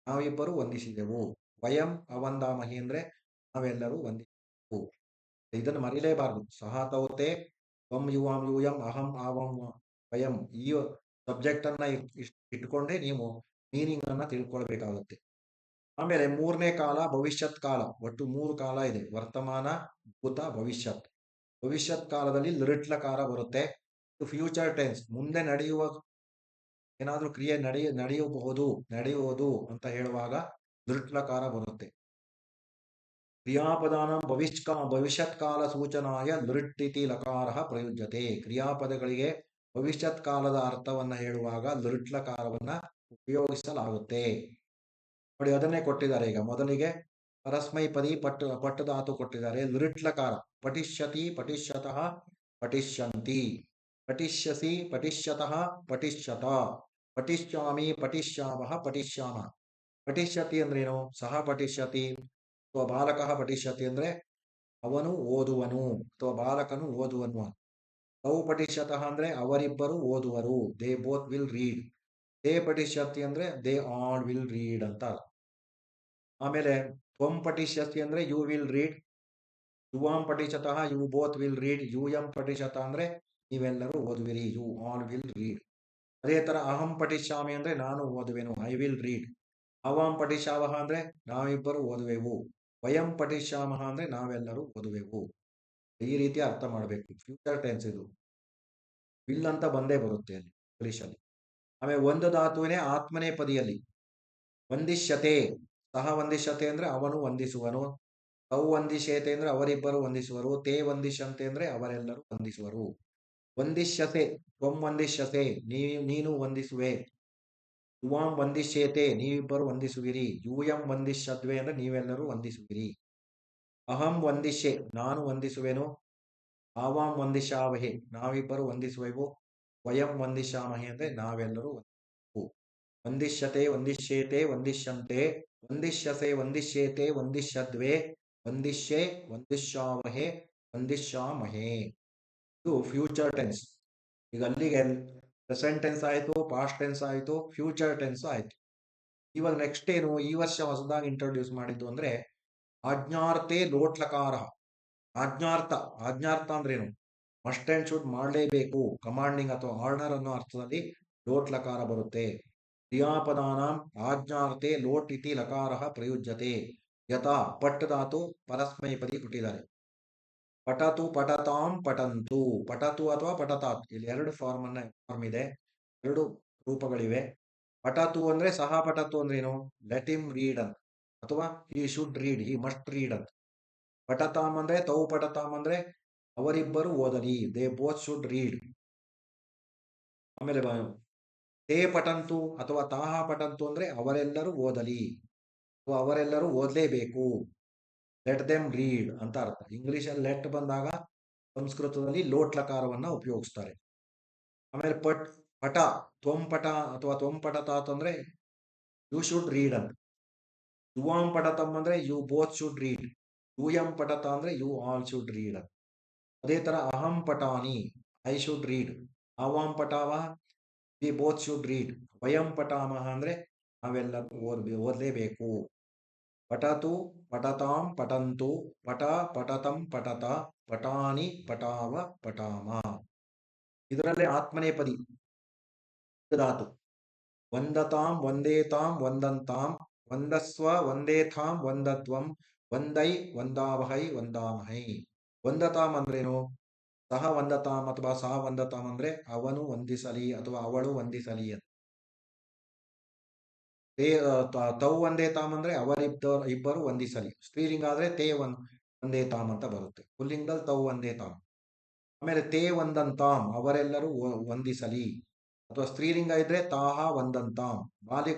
ನಾವಿಬ್ಬರು ವಂದಿಸಿದೆವು. ವಯಂ ಅವಂದಾಮಹಿ ಅಂದ್ರೆ ನಾವೆಲ್ಲರೂ ವಂದಿಸಿದೆವು. ಇದನ್ನು ಮರಿಲೇಬಾರದು. ಸಹ ತೌತೆ, ತ್ವಂ ಯುವಾಂ ಯೂಯಂ, ಅಹಂ ಆವಾಂ ವಯಂ. ಈ ಸಬ್ಜೆಕ್ಟ್ ಅನ್ನ ಇಟ್ಕೊಂಡೇ ನೀವು ಮೀನಿಂಗ್ ಅನ್ನ ತಿಳ್ಕೊಳ್ಬೇಕಾಗುತ್ತೆ. ಆಮೇಲೆ ಮೂರನೇ ಕಾಲ ಭವಿಷ್ಯತ್ ಕಾಲ. ಒಟ್ಟು 3 ಕಾಲ ಇದೆ: ವರ್ತಮಾನ, ಭೂತ, ಭವಿಷ್ಯತ್. ಭವಿಷ್ಯತ್ ಕಾಲದಲ್ಲಿ ಲೃಟ್ಲಕಾರ ಬರುತ್ತೆ. ಫ್ಯೂಚರ್ ಟೆನ್ಸ್, ಮುಂದೆ ನಡೆಯುವ ಏನಾದ್ರೂ ಕ್ರಿಯೆ ನಡೆಯಬಹುದು, ನಡೆಯುವುದು ಅಂತ ಹೇಳುವಾಗ ಲೃಟ್ಲಕಾರ ಬರುತ್ತೆ. ಕ್ರಿಯಾಪದಾನಂ ಭವಿಷ್ಯತ್ ಕಾಲ ಸೂಚನಾಯ ಲೃಟ್ಟಿತಿ ಲಕಾರ ಪ್ರಯುಜ್ಯತೆ. ಕ್ರಿಯಾಪದಗಳಿಗೆ ಭವಿಷ್ಯತ್ ಕಾಲದ ಅರ್ಥವನ್ನ ಹೇಳುವಾಗ ಲೃಟ್ಲಕಾರವನ್ನ ಉಪಯೋಗಿಸಲಾಗುತ್ತೆ. ನೋಡಿ, ಅದನ್ನೇ ಕೊಟ್ಟಿದ್ದಾರೆ. ಈಗ ಮೊದಲಿಗೆ ಪರಸ್ಮೈಪದಿ ಪಟ್ಟಧಾತು ಕೊಟ್ಟಿದ್ದಾರೆ. ಲೃಟ್ಲಕಾರ ಪಠಿಷ್ಯತಿ, ಪಠಿಷ್ಯತಃ, ಪಠಿಷ್ಯಂತಿ. ಪಠಿಷ್ಯಸಿ, ಪಠಿಷ್ಯತಃ, ಪಠಿಷ್ಯತ. ಪಠಿಷ್ಯಾಮಿ, ಪಠಿಷ್ಯಾಮಃ, ಪಠಿಷ್ಯಾಮ. ಪಠಿಷ್ಯತಿ ಅಂದ್ರೇನು? ಸಹ ಪಠಿಷ್ಯತಿ ಅಥವಾ ಬಾಲಕಃ ಪಠಿಷ್ಯತಿ ಅಂದ್ರೆ ಅವನು ಓದುವನು ಅಥವಾ ಬಾಲಕನು ಓದುವನು. ತೌ ಪಠಿಷ್ಯತಃ ಅಂದ್ರೆ ಅವರಿಬ್ಬರು ಓದುವರು. They both will read. ತೇ ಪಠಿಷ್ಯತಿ ಅಂದ್ರೆ ದೇ ಆಲ್ ವಿಲ್ ರೀಡ್ ಅಂತ. ಆಮೇಲೆ ತ್ವಂ ಪಠಿಷ್ಯತಿ ಅಂದ್ರೆ ಯು ವಿಲ್ ರೀಡ್. ಯುವಾಂ ಪಠಿಷ್ಯತಃ ಯು ಬೋತ್ ವಿಲ್ ರೀಡ್. ಯೂಯಂ ಪಠಿಷ್ಯತ ಅಂದ್ರೆ ನೀವೆಲ್ಲರೂ ಓದುವಿರಿ. You all will read. ಅದೇ ತರ ಅಹಂ ಪಠಿಷ್ಯಾಮಿ ಅಂದ್ರೆ ನಾನು ಓದುವೆನು, ಐ ವಿಲ್ ರೀಡ್. ಅವಾಂ ಪಠಿಷ್ಯಾವಹ ಅಂದ್ರೆ ನಾವಿಬ್ಬರು ಓದುವೆವು. ವಯಂ ಪಠಿಷ್ಯಾಮಹ ಅಂದ್ರೆ ನಾವೆಲ್ಲರೂ ಓದುವೆವು. ಈ ರೀತಿ ಅರ್ಥ ಮಾಡಬೇಕು. ಫ್ಯೂಚರ್ ಟೆನ್ಸ್ ಇದು. ವಿಲ್ ಅಂತ ಬಂದೇ ಬರುತ್ತೆ ಅಲ್ಲಿ ಇಂಗ್ಲಿಷಲ್ಲಿ. ಆಮೇಲೆ ಒಂದು ಧಾತುವಿನೇ ಆತ್ಮನೇ ಪದಿಯಲ್ಲಿ. ವಂದಿಷ್ಯತೆ, ಸಹ ವಂದಿಷ್ಯತೆ ಅಂದ್ರೆ ಅವನು ವಂದಿಸುವನು. ತೌ ವಂದಿಷ್ಯತೆ ಅಂದ್ರೆ ಅವರಿಬ್ಬರು ವಂದಿಸುವರು. ತೇ ವಂದಿಷ್ಯಂತೆ ಅಂದ್ರೆ ಅವರೆಲ್ಲರೂ ವಂದಿಸುವರು. ವಂದಿಷ್ಯತೆ, ತ್ವಂ ವಂದಿಷ್ಯತೆ ನೀನು ವಂದಿಸುವೆ. ಯುವಾಂ ವಂದಿಷ್ಯೇತೆ ನೀವಿಬ್ಬರು ವಂದಿಸುವಿರಿ. ಯೂಯಂ ವಂದಿಷ್ಯದ್ವೆ ಅಂದ್ರೆ ನೀವೆಲ್ಲರೂ ವಂದಿಸುವಿರಿ. ಅಹಂ ವಂದಿಷ್ಯೆ ನಾನು ವಂದಿಸುವೆನು. ಆವಾಂ ವಂದಿಶಾವಹೆ ನಾವಿಬ್ಬರು ವಂದಿಸುವೆವು. ವಯಂ ವಂದಿಶಾಮಹೆ ಅಂದ್ರೆ ನಾವೆಲ್ಲರೂ ವಂದಿಸುವೆವು. ವಂದಿಷ್ಯತೆ, ವಂದಿಷ್ಯೇತೆ, ವಂದಿಷ್ಯಂತೆ, ವಂದಿಷ್ಯಸೆ, ವಂದಿಷ್ಯೇತೆ, ವಂದಿಷ್ಯದ್ವೆ, ವಂದಿಷ್ಯೆ, ವಂದಿಷ್ಯಾವಹೆ, ವಂದಿಷ್ಯಾಮಹೆ. ಇದು ಫ್ಯೂಚರ್ ಟೆನ್ಸ್. ಈಗ ಅಲ್ಲಿಗೆ ಪ್ರೆಸೆಂಟ್ ಟೆನ್ಸ್ ಆಯಿತು, ಪಾಸ್ಟ್ ಟೆನ್ಸ್ ಆಯಿತು, ಫ್ಯೂಚರ್ ಟೆನ್ಸ್ ಆಯಿತು. ಇವಾಗ ನೆಕ್ಸ್ಟ್ ಏನು ಈ ವರ್ಷ ಹೊಸದಾಗಿ ಇಂಟ್ರೊಡ್ಯೂಸ್ ಮಾಡಿದ್ದು ಅಂದ್ರೆ ಆಜ್ಞಾರ್ಥೆ ಲೋಟ್ಲಕಾರ. ಆಜ್ಞಾರ್ಥ, ಆಜ್ಞಾರ್ಥ ಅಂದ್ರೇನು? ಮಸ್ಟ್ ಅಂಡ್ ಶುಡ್ ಮಾಡಲೇಬೇಕು, ಕಮಾಂಡಿಂಗ್ ಅಥವಾ ಆರ್ಡರ್ ಅನ್ನೋ ಅರ್ಥದಲ್ಲಿ ಲೋಟ್ ಲಕಾರ ಬರುತ್ತೆ. ಕ್ರಿಯಾಪದಾನಾಂ ಆಜ್ಞಾರ್ಥೆ ಲೋಟ್ ಇತಿ ಲಕಾರ ಪ್ರಯುಜ್ಯತೆ. ಯಥಾ ಪಟ್ ಧಾತು ಪರಸ್ಮೈಪದಿ ಕೊಟ್ಟಿದ್ದಾರೆ. ಪಠತು, ಪಠತಾಂ, ಪಠಂತು. ಪಠತು ಅಥವಾ ಪಠತಾತ್, ಇಲ್ಲಿ ಎರಡು ಫಾರ್ಮ್ ಇದೆ, ಎರಡು ರೂಪಗಳಿವೆ. ಪಠತು ಅಂದ್ರೆ ಸಹ ಪಠತು ಅಂದ್ರೇನು? ಲೆಟ್ ಹಿಮ್ ರೀಡ್ ಅಂತ, ಅಥವಾ he should read, he must read ಅಂತ. ಪಠತಾಂ ಅಂದ್ರೆ ತೌ ಪಠತಾಂ ಅಂದ್ರೆ ಅವರಿಬ್ಬರು ಓದಲಿ. They both should read. ಆಮೇಲೆ ತೇ ಪಠಂತು ಅಥವಾ ತಾಹ ಪಠಂತು ಅಂದ್ರೆ ಅವರೆಲ್ಲರೂ ಓದಲಿ ಅಥವಾ ಅವರೆಲ್ಲರೂ ಓದಲೇಬೇಕು. ಲೆಟ್ ದೆಮ್ ರೀಡ್ ಅಂತ ಅರ್ಥ. ಇಂಗ್ಲಿಷಲ್ಲಿ ಲೆಟ್ ಬಂದಾಗ ಸಂಸ್ಕೃತದಲ್ಲಿ ಲೋಟ್ ಲಕಾರವನ್ನ ಉಪಯೋಗಿಸ್ತಾರೆ. ಆಮೇಲೆ ಪಠ, ತ್ವಂ ಪಠ ಅಥವಾ ತ್ವಂ ಪಠತಾತ್ ಅಂದ್ರೆ ಯು ಶುಡ್ ರೀಡ್ ಅಂತ. ಯುವಾಂ ಪಠತಂ ಅಂದ್ರೆ ಯು ಬೋತ್ ಶುಡ್ ರೀಡ್. ಯೂಯಂ ಪಠತ ಅಂದ್ರೆ ಯು ಆಲ್ ಶುಡ್ ರೀಡ್ ಅಂತ. ಅದೇ ತರ ಅಹಂ ಪಠಾನಿ, ಐ ಶುಡ್ ರೀಡ್. ಆವಾಂ ಪಠಾವ, ವಿ ಬೋತ್ ಶುಡ್ ರೀಡ್. ವಯಂ ಪಠಾಮಹ ಅಂದ್ರೆ ನಾವೆಲ್ಲ ಓದಲೇಬೇಕು. ಪಠತು ಪಠತಾಂ ಪಠಂತು ಪಠ ಪಠತಂ ಪಠತ ಪಠಾನಿ ಪಠಾವ ಪಠಾಮ. ಇದರಲ್ಲೇ ಆತ್ಮನೇಪದಿ ಧಾತು. ವಂದತಾಂ ವಂದೇತಾಂ ವಂದಂತಾಂ ವಂದಸ್ವ ವಂದೇಥಾಂ ವಂದತ್ವಂ ವಂದೈ ವಂದಾವಹೈ ವಂದಾಮಹೈ. ವಂದತಾಂ ಅಂದ್ರೇನು? ಸಹ ವಂದತಾಂ ಅಥವಾ ಸಹ ವಂದತಾಂ ಅಂದ್ರೆ ಅವನು ವಂದಿಸಲಿ ಅಥವಾ ಅವಳು ವಂದಿಸಲಿ ಅಂತ. ತೌ ವಂದೇತಾಂ ಅಂದ್ರೆ ಇಬ್ಬರು ವಂದಿಸಲಿ. ಸ್ತ್ರೀಲಿಂಗ ಆದ್ರೆ ತೇ ವಂದೇತಾಂ ಅಂತ ಬರುತ್ತೆ. ಪುಲ್ಲಿಂಗದಲ್ಲಿ ತೌ ವಂದೇತಾಂ. ಆಮೇಲೆ ತೇ ವಂದಂತಾಂ ಅವರೆಲ್ಲರೂ ವಂದಿಸಲಿ. ಅಥವಾ ಸ್ತ್ರೀಲಿಂಗ ಇದ್ರೆ ತಾಹ ವಂದಂತಾಂ.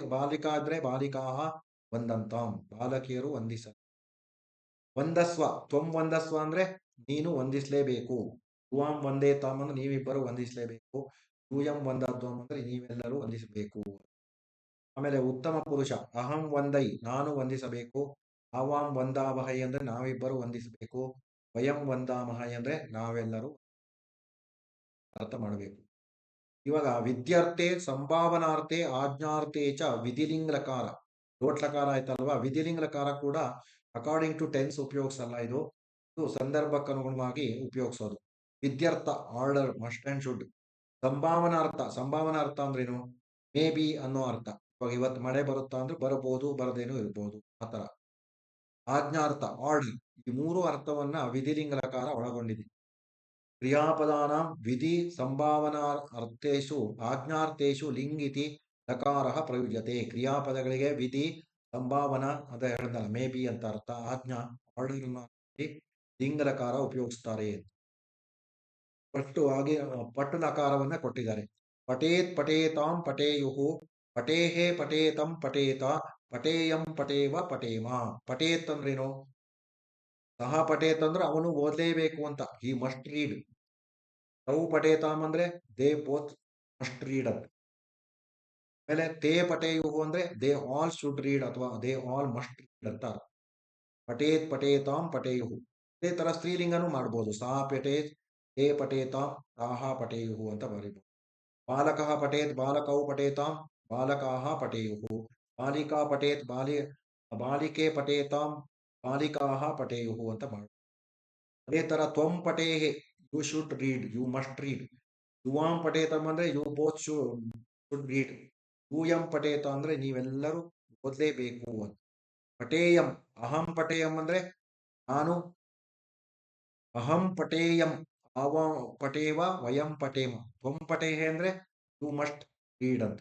ಬಾಲಿಕಾ ಇದ್ರೆ ಬಾಲಿಕಾಹ ವಂದಂತಾಂ ಬಾಲಕಿಯರು ವಂದಿಸಲಿ. ವಂದಸ್ವ ತ್ವಂ ವಂದಸ್ವ ಅಂದ್ರೆ ನೀನು ವಂದಿಸಲೇಬೇಕು. ಯುವಾಂ ವಂದೇತಾಂ ಅಂದ್ರೆ ನೀವಿಬ್ಬರು ವಂದಿಸಲೇಬೇಕು. ಯೂಯಂ ವಂದತ್ವಂ ಅಂದ್ರೆ ನೀವೆಲ್ಲರೂ ವಂದಿಸಬೇಕು. ಆಮೇಲೆ ಉತ್ತಮ ಪುರುಷ ಅಹಂ ವಂದೈ ನಾನು ವಂದಿಸಬೇಕು. ಆವಾಂ ವಂದಾವಹೈ ಅಂದ್ರೆ ನಾವಿಬ್ಬರು ವಂದಿಸಬೇಕು. ವಯಂ ವಂದಾಮಹೈ ಅಂದ್ರೆ ನಾವೆಲ್ಲರೂ ಅರ್ಥ ಮಾಡಬೇಕು. ಇವಾಗ ವಿದ್ಯಾರ್ಥೆ ಸಂಭಾವನಾರ್ಥೆ ಆಜ್ಞಾರ್ಥೆ ಚ ವಿಧಿಲಿಂಗ್ಲಕಾರ. ಲೋಟ್ಲಕಾರ ಆಯ್ತಲ್ವಾ? ವಿಧಿಲಿಂಗ್ಲಕಾರ ಕೂಡ ಅಕಾರ್ಡಿಂಗ್ ಟು ಟೆನ್ಸ್ ಉಪಯೋಗಿಸಲ್ಲ. ಇದು ಸಂದರ್ಭಕ್ಕನುಗುಣವಾಗಿ ಉಪಯೋಗಿಸೋದು. ವಿದ್ಯಾರ್ಥ ಆರ್ಡರ್ ಮಸ್ಟ್ ಅಂಡ್ ಶುಡ್. ಸಂಭಾವನಾರ್ಥ ಅಂದ್ರೇನು? ಮೇ ಬಿ ಅನ್ನೋ ಅರ್ಥ. ಇವಾಗ ಇವತ್ತು ಮಳೆ ಬರುತ್ತಾ ಅಂದ್ರೆ ಬರಬಹುದು, ಬರದೇನೂ ಇರಬಹುದು, ಆತರ. ಆಜ್ಞಾರ್ಥ ಆರ್ಡರ್. ಈ ಮೂರು ಅರ್ಥವನ್ನ ವಿಧಿಲಿಂಗ್ಲಕಾರ ಒಳಗೊಂಡಿದೆ. ಕ್ರಿಯಾಪದಾನಾಂ ವಿಧಿ ಸಂಭಾವನಾ ಅರ್ಥೇಶು ಆಜ್ಞಾರ್ಥೇಶು ಲಿಂಗ್ ಇತಿ ಲಕಾರಃ ಪ್ರಯುಜ್ಯತೆ. ಕ್ರಿಯಾಪದಗಳಿಗೆ ವಿಧಿ ಸಂಭಾವನಾ ಅದ ಹೇಳಿದಲ್ಲ ಮೇ ಬಿ ಅಂತ ಅರ್ಥ, ಆಜ್ಞಾ ಆರ್ಡರ್ ಲಿಂಗ ಲಕಾರ ಉಪಯೋಗಿಸ್ತಾರೆ. ಹಾಗೆ ಪಟ್ಟು ಲಕಾರವನ್ನ ಕೊಟ್ಟಿದ್ದಾರೆ. ಪಠೇತ್ ಪಠೇತಾಂ ಪಠೇಯುಹು ಪಠೇಹೇ ಪಠೇತಂ ಪಠೇತ ಪಠೇಯಂ ಪಠೇವ ಪಠೇಮ. ಪಠೇತ್ ಅಂದ್ರೇನು? ಸಹ ಪಠೇತ್ ಅಂದ್ರೆ ಅವನು ಓದಲೇಬೇಕು ಅಂತ, ಹಿ ಮಸ್ಟ್ ರೀಡ್. ತೌ ಪಠೇತಾಂ ಅಂದ್ರೆ ದೇ ಬೋತ್ ಮಸ್ಟ್ ರೀಡ್ ಅಂತ. ಆಮೇಲೆ ತೇ ಪಠೇಯುಹು ಅಂದ್ರೆ ದೇ ಆಲ್ ಶುಡ್ ರೀಡ್ ಅಥವಾ ದೇ ಆಲ್ ಮಸ್ಟ್ ರೀಡ್ ಅಂತ. ಪಠೇತ್ ಪಠೇತಾಂ ಪಠೇಯುಹು. ಇದೇ ತರ ಸ್ತ್ರೀಲಿಂಗನೂ ಮಾಡ್ಬೋದು. ಸಹ ಪಠೇತ್ ತೇ ಪಠೇತಾಂ ತಾಹ ಪಠೇಯುಹು ಅಂತ ಬರೀಬಹುದು. ಬಾಲಕಃ ಪಠೇತ್ ಬಾಲಕೌ ಪಠೇತಾಂ ಬಾಲಕಾಹ ಪಠೇಯುಹು. ಬಾಲಿಕಾ ಪಠೇತ್ ಬಾಲಿಕೆ ಪಠೇತಾಂ ಬಾಲಿಕಾಹ ಪಠೇಯುಹು ಅಂತ ಮಾಡಿ. ಅದೇ ತರ ತ್ವಂ ಪಠೇಹೆ you should read, you must read. ಯುವಾಂ ಪಠೇತಂ ಅಂದ್ರೆ ಯು ಬೋತ್ ಶುಡ್ ರೀಡ್. ಯೂಯಂ ಪಠೇತ ಅಂದ್ರೆ ನೀವೆಲ್ಲರೂ ಓದಲೇಬೇಕು ಅಂತ. ಪಠೇಯಂ ಅಹಂ ಪಠೇಯಂ ಅಂದ್ರೆ ನಾನು. ಅಹಂ ಪಠೇಯಂ ಆವ ಪಠೇವ ವಯಂ ಪಠೇಮ. ತ್ವಂ ಪಠೇಹೆ ಅಂದ್ರೆ ಯು ಮಸ್ಟ್ ರೀಡ್ ಅಂತ.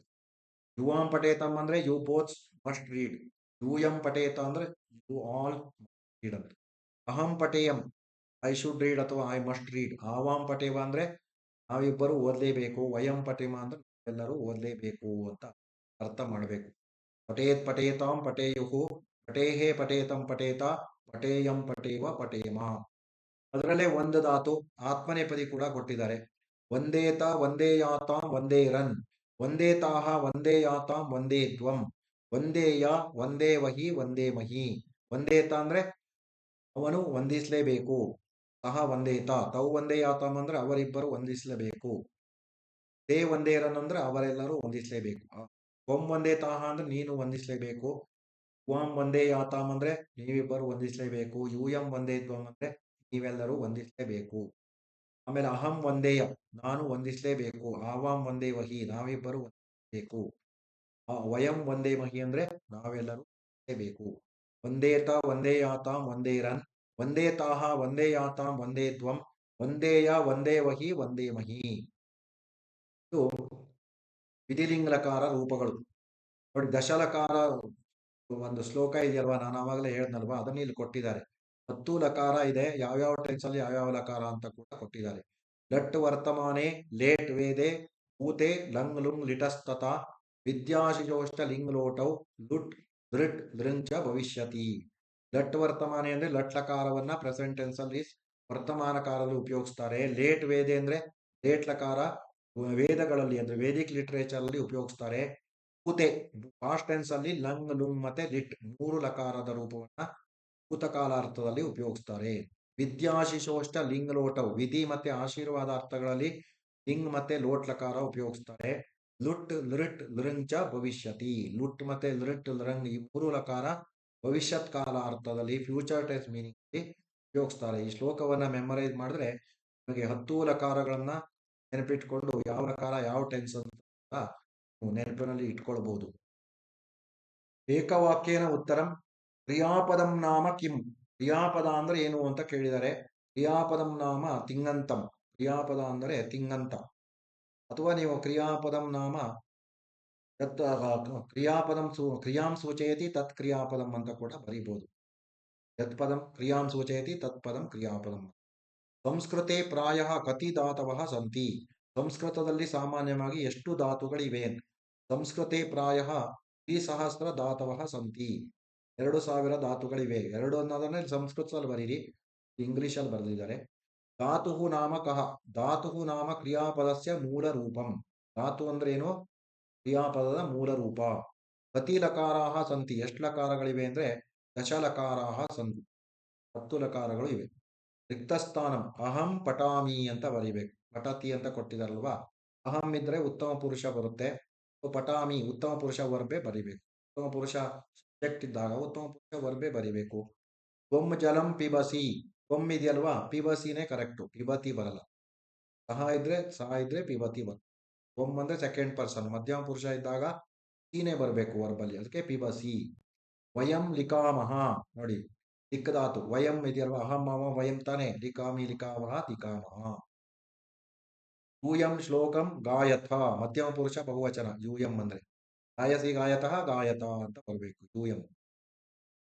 ಯುವಾಂ ಪಠೇತಂ ಅಂದ್ರೆ ಯು ಬೋತ್ ಮಸ್ಟ್ ರೀಡ್. ಯೂಯಂ ಪಠೇತ ಅಂದ್ರೆ ಯು ಆಲ್ ರೀಡ್ ಅಂತ. ಅಹಂ ಪಠೇಯಂ ಐ ಶುಡ್ ರೀಡ್ ಅಥವಾ ಐ ಮಸ್ಟ್ ರೀಡ್. ಆವಾಂ ಪಠೇವ ಅಂದ್ರೆ ನಾವಿಬ್ಬರು ಓದಲೇಬೇಕು. ವಯಂ ಪಠೇಮ ಅಂದ್ರೆ ಎಲ್ಲರೂ ಓದಲೇಬೇಕು ಅಂತ ಅರ್ಥ ಮಾಡಬೇಕು. ಪಠೇತ್ ಪಠೇತಾಂ ಪಠೇಯುಹು ಪಠೇಹೇ ಪಠೇತಂ ಪಠೇತ ಪಠೇಯಂ ಪಠೇವ ಪಠೇಮ. ಅದರಲ್ಲೇ ಒಂದು ಧಾತು ಆತ್ಮನೇಪದಿ ಕೂಡ ಕೊಟ್ಟಿದ್ದಾರೆ. ವಂದೇತ ವಂದೇಯಾತಾಂ ವಂದೇರನ್ ವಂದೇತಾಹ ವಂದೇಯಾತಾಂ ವಂದೇತ್ವಂ ವಂದೇಯ ವಂದೇವಹಿ ವಂದೇಮಹಿ. ವಂದೇತ ಅಂದ್ರೆ ಅವನು ವಂದಿಸಲೇಬೇಕು. ಸಹ ವಂದೇತ ತೌ ವಂದೇಯಾತಾಂ ಅಂದ್ರೆ ಅವರಿಬ್ಬರು ವಂದಿಸಲೇಬೇಕು. ತೇ ವಂದೇರನ್ ಅಂದ್ರೆ ಅವರೆಲ್ಲರೂ ವಂದಿಸಲೇಬೇಕು. ತ್ವಂ ವಂದೇತಾಹ ಅಂದ್ರೆ ನೀನು ವಂದಿಸಲೇಬೇಕು. ತ್ವಾಂ ವಂದೇಯಾತಾಂ ಅಂದ್ರೆ ನೀವಿಬ್ಬರು ವಂದಿಸಲೇಬೇಕು. ಯೂಯಂ ವಂದೇತ್ವಂ ಅಂದ್ರೆ ನೀವೆಲ್ಲರೂ ವಂದಿಸಲೇಬೇಕು. ಆಮೇಲೆ ಅಹಂ ವಂದೇಯ ನಾನು ವಂದಿಸಲೇಬೇಕು. ಆವಾಂ ವಂದೇವಹಿ ನಾವಿಬ್ಬರು ವಂದಿಸಬೇಕು. ವಯಂ ವಂದೇಮಹಿ ಅಂದ್ರೆ ನಾವೆಲ್ಲರೂ ವಂದಿಸಲೇಬೇಕು. ವಂದೇತ ವಂದೇಯಾತಾಂ ವಂದೇರನ್ ವಂದೇತಾಹ ವಂದೇಯಾತಾಂ ವಂದೇತ್ವಂ ವಂದೇಯ ವಂದೇವಹಿ ವಂದೇಮಹಿ. ಇದು ವಿಧಿಲಿಂಗಲಕಾರ ರೂಪಗಳು. ನೋಡಿ ದಶಲಕಾರ ಒಂದು ಶ್ಲೋಕ ಇದೆಯಲ್ವಾ, ನಾನು ಆವಾಗಲೇ ಹೇಳ್ದಲ್ವಾ, ಅದನ್ನ ಇಲ್ಲಿ ಕೊಟ್ಟಿದ್ದಾರೆ. 10 ಲಕಾರ ಇದೆ. ಯಾವ್ಯಾವ ಟೆನ್ಸ್ ಅಲ್ಲಿ ಯಾವ್ಯಾವ ಲಕಾರ ಅಂತ ಕೂಡ ಕೊಟ್ಟಿದ್ದಾರೆ. ಲಟ್ ವರ್ತಮಾನೆ ಲೇಟ್ ವೇದೆ ಊತೆ ಲಂಗ್ ಲುಂಗ್ ಲಿಟಸ್ತತ ವಿದ್ಯಾಶಿಜೋಷ್ಟ ಲಿಂಗ್ ಲೋಟೌ ಲುಟ್ ದೃಟ್ ದೃಂಚ ಭವಿಷ್ಯತಿ. ಲಟ್ ವರ್ತಮಾನೆ ಅಂದ್ರೆ ಲಟ್ ಲಕಾರವನ್ನ ಪ್ರೆಸೆಂಟ್ ಟೆನ್ಸ್ ಅಲ್ಲಿ ವರ್ತಮಾನ ಕಾಲದಲ್ಲಿ ಉಪಯೋಗಿಸ್ತಾರೆ. ಲೇಟ್ ವೇದೆ ಅಂದ್ರೆ ಲೇಟ್ ಲಕಾರ ವೇದಗಳಲ್ಲಿ ಅಂದ್ರೆ ವೇದಿಕ್ ಲಿಟರೇಚರ್ ಅಲ್ಲಿ ಉಪಯೋಗಿಸ್ತಾರೆ. ಊತೆ ಪಾಸ್ಟ್ ಟೆನ್ಸ್ ಅಲ್ಲಿ ಲಂಗ್ ಲುಂಗ್ ಮತ್ತೆ ಲಿಟ್ 3 ಲಕಾರದ ರೂಪವನ್ನ ಭೂತಕಾಲಾರ್ಥದಲ್ಲಿ ಉಪಯೋಗಿಸ್ತಾರೆ. ವಿದ್ಯಾಶಿಶೋಷ್ಟ ಲಿಂಗ್ ಲೋಟವ್ ವಿಧಿ ಮತ್ತೆ ಆಶೀರ್ವಾದ ಅರ್ಥಗಳಲ್ಲಿ ಲಿಂಗ್ ಮತ್ತೆ ಲೋಟ್ ಲಕಾರ ಉಪಯೋಗಿಸ್ತಾರೆ. ಲುಟ್ ಲೃಟ್ ಲೃಂಚ ಭವಿಷ್ಯತಿ. ಲುಟ್ ಮತ್ತೆ ಲೃಟ್ ಲೃಂಗ್ ಈ ಮೂರು ಲಕಾರ ಭವಿಷ್ಯತ್ ಕಾಲ ಅರ್ಥದಲ್ಲಿ ಫ್ಯೂಚರ್ ಟೆನ್ಸ್ ಮೀನಿಂಗ್ ಉಪಯೋಗಿಸ್ತಾರೆ. ಈ ಶ್ಲೋಕವನ್ನ ಮೆಮರೈಸ್ ಮಾಡಿದ್ರೆ ನಿಮಗೆ 10 ಲಕಾರಗಳನ್ನ ನೆನಪಿಟ್ಕೊಂಡು ಯಾವ ಲಕಾರ ಯಾವ ಟೆನ್ಸ್ ಅಂತ ನೆನಪಿನಲ್ಲಿ ಇಟ್ಕೊಳ್ಬಹುದು. ಏಕವಾಕ್ಯೇನ ಉತ್ತರಂ ಕ್ರಿಯಾಪದಂ ನಾಮ ಕಿಂ. ಕ್ರಿಯಾಪದ ಅಂದ್ರೆ ಏನು ಅಂತ ಕೇಳಿದರೆ ಕ್ರಿಯಾಪದಂ ನಾಮ ತಿಂಗಂತಂ. ಕ್ರಿಯಾಪದ ಅಂದರೆ ತಿಂಗಂತ. ಅಥವಾ ನೀವು ಕ್ರಿಯಾಪದಂ ನಾಮ ತತ್ ಕ್ರಿಯಾಪದಂ ಕ್ರಿಯಾಂ ಸೂಚಯತಿ ತತ್ ಕ್ರಿಯಾಪದಂ ಅಂತ ಕೂಡ ಬರೀಬಹುದು. ಯತ್ ಪದಂ ಕ್ರಿಯಾಂ ಸೂಚಯತಿ ತತ್ ಪದಂ ಕ್ರಿಯಾಪದಂ. ಸಂಸ್ಕೃತೆ ಪ್ರಾಯ ಕತಿ ಧಾತವಃ ಸಂತಿ. ಸಂಸ್ಕೃತದಲ್ಲಿ ಸಾಮಾನ್ಯವಾಗಿ ಎಷ್ಟು ಧಾತುಗಳಿವೆ? ಸಂಸ್ಕೃತೆ ಪ್ರಾಯ 3000 ಧಾತವಃ ಸಂತಿ. 2000 ಧಾತುಗಳಿವೆ. 2 ಅನ್ನೋದನ್ನ ಸಂಸ್ಕೃತದಲ್ಲಿ ಬರೀರಿ, ಇಂಗ್ಲಿಷಲ್ಲಿ ಬರೆದಿದ್ದಾರೆ. ಧಾತು ನಾಮ ಕಹ. ಧಾತು ನಾಮ ಕ್ರಿಯಾಪದಸ್ಯ ಮೂಲ ರೂಪಂ. ಧಾತು ಅಂದ್ರೆ ಏನು? ಕ್ರಿಯಾಪದದ ಮೂಲ ರೂಪ. ಕತಿ ಲಕಾರಾಹ ಸಂತಿ. ಎಷ್ಟು ಲಕಾರಗಳಿವೆ ಅಂದ್ರೆ ದಶಲಕಾರಾಹ ಸಂತಿ. 10 ಲಕಾರಗಳು ಇವೆ. ರಿಕ್ತಸ್ಥಾನಂ ಅಹಂ ಪಟಾಮಿ ಅಂತ ಬರಿಬೇಕು. ಪಟತಿ ಅಂತ ಕೊಟ್ಟಿದಾರಲ್ವಾ, ಅಹಂ ಇದ್ರೆ ಉತ್ತಮ ಪುರುಷ ಬರುತ್ತೆ. ಪಟಾಮಿ ಉತ್ತಮ ಪುರುಷ ವರ್ಬೆ ಬರಿಬೇಕು. ಉತ್ತಮ ಪುರುಷ ಸಬ್ಜೆಕ್ಟ್ ಇದ್ದಾಗ ಉತ್ತಮ ಪುರುಷ ವರ್ಬೆ ಬರಿಬೇಕು. ತ್ವಂ ಜಲಂ ಪಿಬಸಿ. ತ್ವಂ ಇದೆಯಲ್ವಾ, ಪಿಬಸಿನೇ ಕರೆಕ್ಟು, ಪಿಬತಿ ಬರಲ್ಲ. ಸಹ ಇದ್ರೆ ಪಿಬತಿ ಬರುತ್ತೆ. ತ್ವಂ ಅಂದ್ರೆ ಸೆಕೆಂಡ್ ಪರ್ಸನ್, ಮಧ್ಯಮ ಪುರುಷ ಇದ್ದಾಗ ಸೀನೇ ಬರಬೇಕು ವರ್ಬಲ್ಲಿ, ಅದಕ್ಕೆ ಪಿಬಸಿ. ವಯಂ ಲಿಖಾಮಹ. ನೋಡಿ ಲಿಖದಾತು ವಯಂ ಇದೆಯಲ್ವಾ, ಅಹಂ ಮಮ ವಯಂ ತಾನೆ, ಲಿಖಾಮಿ ಲಿಖಾಮಹ ಲಿಖಾಮಹ. ಯೂಯಂ ಶ್ಲೋಕಂ ಗಾಯಥ. ಮಧ್ಯಮ ಪುರುಷ ಬಹುವಚನ ಯೂಯಂ ಅಂದ್ರೆ. ಗಾಯಸಿ ಗಾಯತಃ ಗಾಯತ ಅಂತ ಬರಬೇಕು ಯೂಯಂ.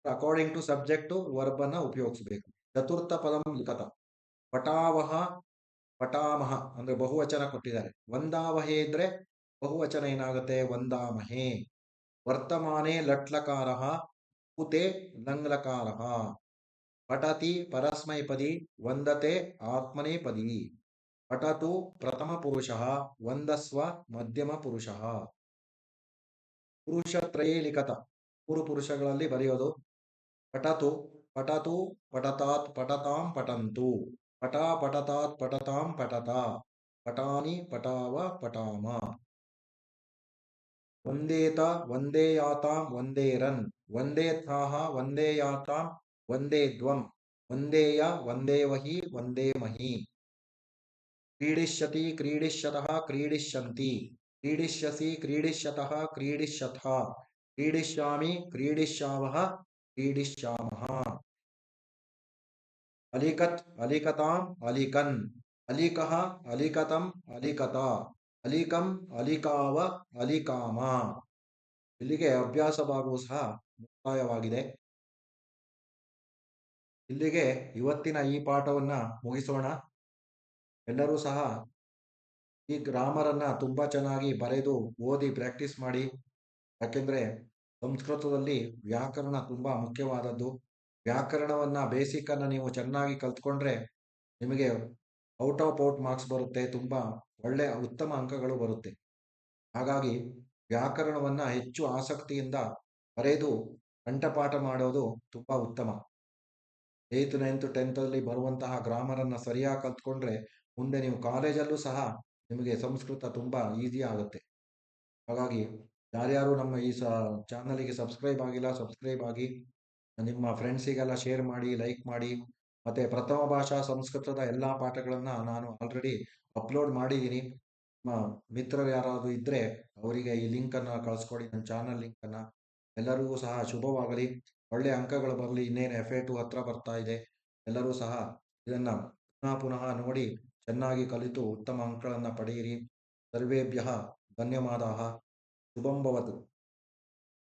ಅಕಾರ್ಡಿಂಗ್ ಟು ಸಬ್ಜೆಕ್ಟ್ ವರ್ಬ್ ಅನ್ನ ಉಪಯೋಗಿಸಬೇಕು. ಚತುರ್ಥ ಪದಂ ಲಿಖತ. ಪಟಾವಹ ಪಟಾಮಹ ಅಂದ್ರೆ ಬಹುವಚನ ಕೊಟ್ಟಿದ್ದಾರೆ. ವಂದಾವಹೆ ಇದ್ರೆ ಬಹುವಚನ ಏನಾಗುತ್ತೆ? ವಂದಾಮಹೆ. ವರ್ತಮಾನೆ ಲಟ್ಲಕಾರಃ ಭೂತೆ ಲಂಗ್ಲಕಾರಃ. ಪಠತಿ ಪರಸ್ಮೈಪದಿ ವಂದತೆ ಆತ್ಮನೇಪದಿ. ಪಠತು ಪ್ರಥಮ ಪುರುಷಃ ವಂದಸ್ವ ಮಧ್ಯಮ ಪುರುಷಃ. ಪುರುಷತ್ರಯೇ ಲಿಖತ. 3 ಪುರುಷಗಳಲ್ಲಿ ಬರೆಯೋದು. ಪಠತು ಪಠತು ಪಠತಾತ್ ಪಠತಾಂ ಪಠಂತು. ಪಠ ಪಠತಾತ್ ಪಠತಾಂ ಪಠತ. ಪಠಾನಿ ಪಠಾವ ಪಠಾಮ. ವಂದೇತ ವಂದೇಯಾತಾಂ ವಂದೇರನ್. ವಂದೇತ್ಥಾಹ ವಂದೇಯಾತಾಂ ವಂದೇದ್ವಂ. ವಂದೇಯ ವಂದೇವಹಿ ವಂದೇಮಹಿ. ಕ್ರೀಡಿಷ್ಯತಿ ಕ್ರೀಡಿಷ್ಯತಃ ಕ್ರೀಡಿಷ್ಯಂತಿ. ಕ್ರೀಡಿಷ್ಯಸಿ ಕ್ರೀಡಿಷ್ಯತಃ ಕ್ರೀಡಿಷ್ಯಥಃ. ಕ್ರೀಡಿಷ್ಯಾಮಿ ಕ್ರೀಡಿಷ್ಯಾವಹ ಕ್ರೀಡಿಷ್ಯಾಮಃ. ಅಲಿಕತ್ ಅಲಿಕತಾಂ ಅಲಿಕನ್. ಅಲಿಕಃ ಅಲಿಕತಂ ಅಲಿಕತ. ಅಲಿಕಂ ಅಲಿಕಾವ ಅಲಿಕಾಮ. ಇಲ್ಲಿಗೆ ಅಭ್ಯಾಸ ಭಾಗವು ಸಹ ಮುಕ್ತಾಯವಾಗಿದೆ. ಇಲ್ಲಿಗೆ ಇವತ್ತಿನ ಈ ಪಾಠವನ್ನ ಮುಗಿಸೋಣ. ಎಲ್ಲರೂ ಸಹ ಈ ಗ್ರಾಮರ್ ಅನ್ನ ತುಂಬಾ ಚೆನ್ನಾಗಿ ಬರೆದು ಓದಿ ಪ್ರಾಕ್ಟೀಸ್ ಮಾಡಿ. ಯಾಕೆಂದ್ರೆ ಸಂಸ್ಕೃತದಲ್ಲಿ ವ್ಯಾಕರಣ ತುಂಬಾ ಮುಖ್ಯವಾದದ್ದು. ವ್ಯಾಕರಣವನ್ನ ಬೇಸಿಕ್ ಅನ್ನ ನೀವು ಚೆನ್ನಾಗಿ ಕಲ್ತ್ಕೊಂಡ್ರೆ ನಿಮಗೆ ಔಟ್ ಆಫ್ ಔಟ್ ಮಾರ್ಕ್ಸ್ ಬರುತ್ತೆ. ತುಂಬಾ ಒಳ್ಳೆ ಉತ್ತಮ ಅಂಕಗಳು ಬರುತ್ತೆ. ಹಾಗಾಗಿ ವ್ಯಾಕರಣವನ್ನ ಹೆಚ್ಚು ಆಸಕ್ತಿಯಿಂದ ಬರೆದು ಕಂಠಪಾಠ ಮಾಡೋದು ತುಂಬಾ ಉತ್ತಮ. 8th 9th 10th ಅಲ್ಲಿ ಬರುವಂತಹ ಗ್ರಾಮರ್ ಅನ್ನ ಸರಿಯಾಗಿ ಕಲ್ತ್ಕೊಂಡ್ರೆ ಮುಂದೆ ನೀವು ಕಾಲೇಜಲ್ಲೂ ಸಹ ನಿಮಗೆ ಸಂಸ್ಕೃತ ತುಂಬಾ ಈಸಿ ಆಗುತ್ತೆ. ಹಾಗಾಗಿ ಯಾರ್ಯಾರು ನಮ್ಮ ಈ ಚಾನಲ್ಗೆ ಸಬ್ಸ್ಕ್ರೈಬ್ ಆಗಿಲ್ಲ, ಸಬ್ಸ್ಕ್ರೈಬ್ ಆಗಿ. ನಿಮ್ಮ ಫ್ರೆಂಡ್ಸಿಗೆಲ್ಲ ಶೇರ್ ಮಾಡಿ, ಲೈಕ್ ಮಾಡಿ. ಮತ್ತೆ ಪ್ರಥಮ ಭಾಷಾ ಸಂಸ್ಕೃತದ ಎಲ್ಲಾ ಪಾಠಗಳನ್ನ ನಾನು ಆಲ್ರೆಡಿ ಅಪ್ಲೋಡ್ ಮಾಡಿದ್ದೀನಿ. ನಿಮ್ಮ ಮಿತ್ರರು ಯಾರಾದರೂ ಇದ್ರೆ ಅವರಿಗೆ ಈ ಲಿಂಕ್ ಅನ್ನ ಕಳಿಸ್ಕೊಡಿ, ನನ್ನ ಚಾನಲ್ ಲಿಂಕ್ ಅನ್ನ. ಎಲ್ಲರಿಗೂ ಸಹ ಶುಭವಾಗಲಿ, ಒಳ್ಳೆ ಅಂಕಗಳು ಬರಲಿ. ಇನ್ನೇನು FA2 ಹತ್ರ ಬರ್ತಾ ಇದೆ. ಎಲ್ಲರೂ ಸಹ ಇದನ್ನ ಪುನಃ ಪುನಃ ನೋಡಿ ಚೆನ್ನಾಗಿ ಕಲಿತು ಉತ್ತಮ ಅಂಕಗಳನ್ನ ಪಡೆಯಿರಿ. ಸರ್ವೇಭ್ಯಃ ಧನ್ಯವಾದಾः. ಶುಭಂ ಭವತು.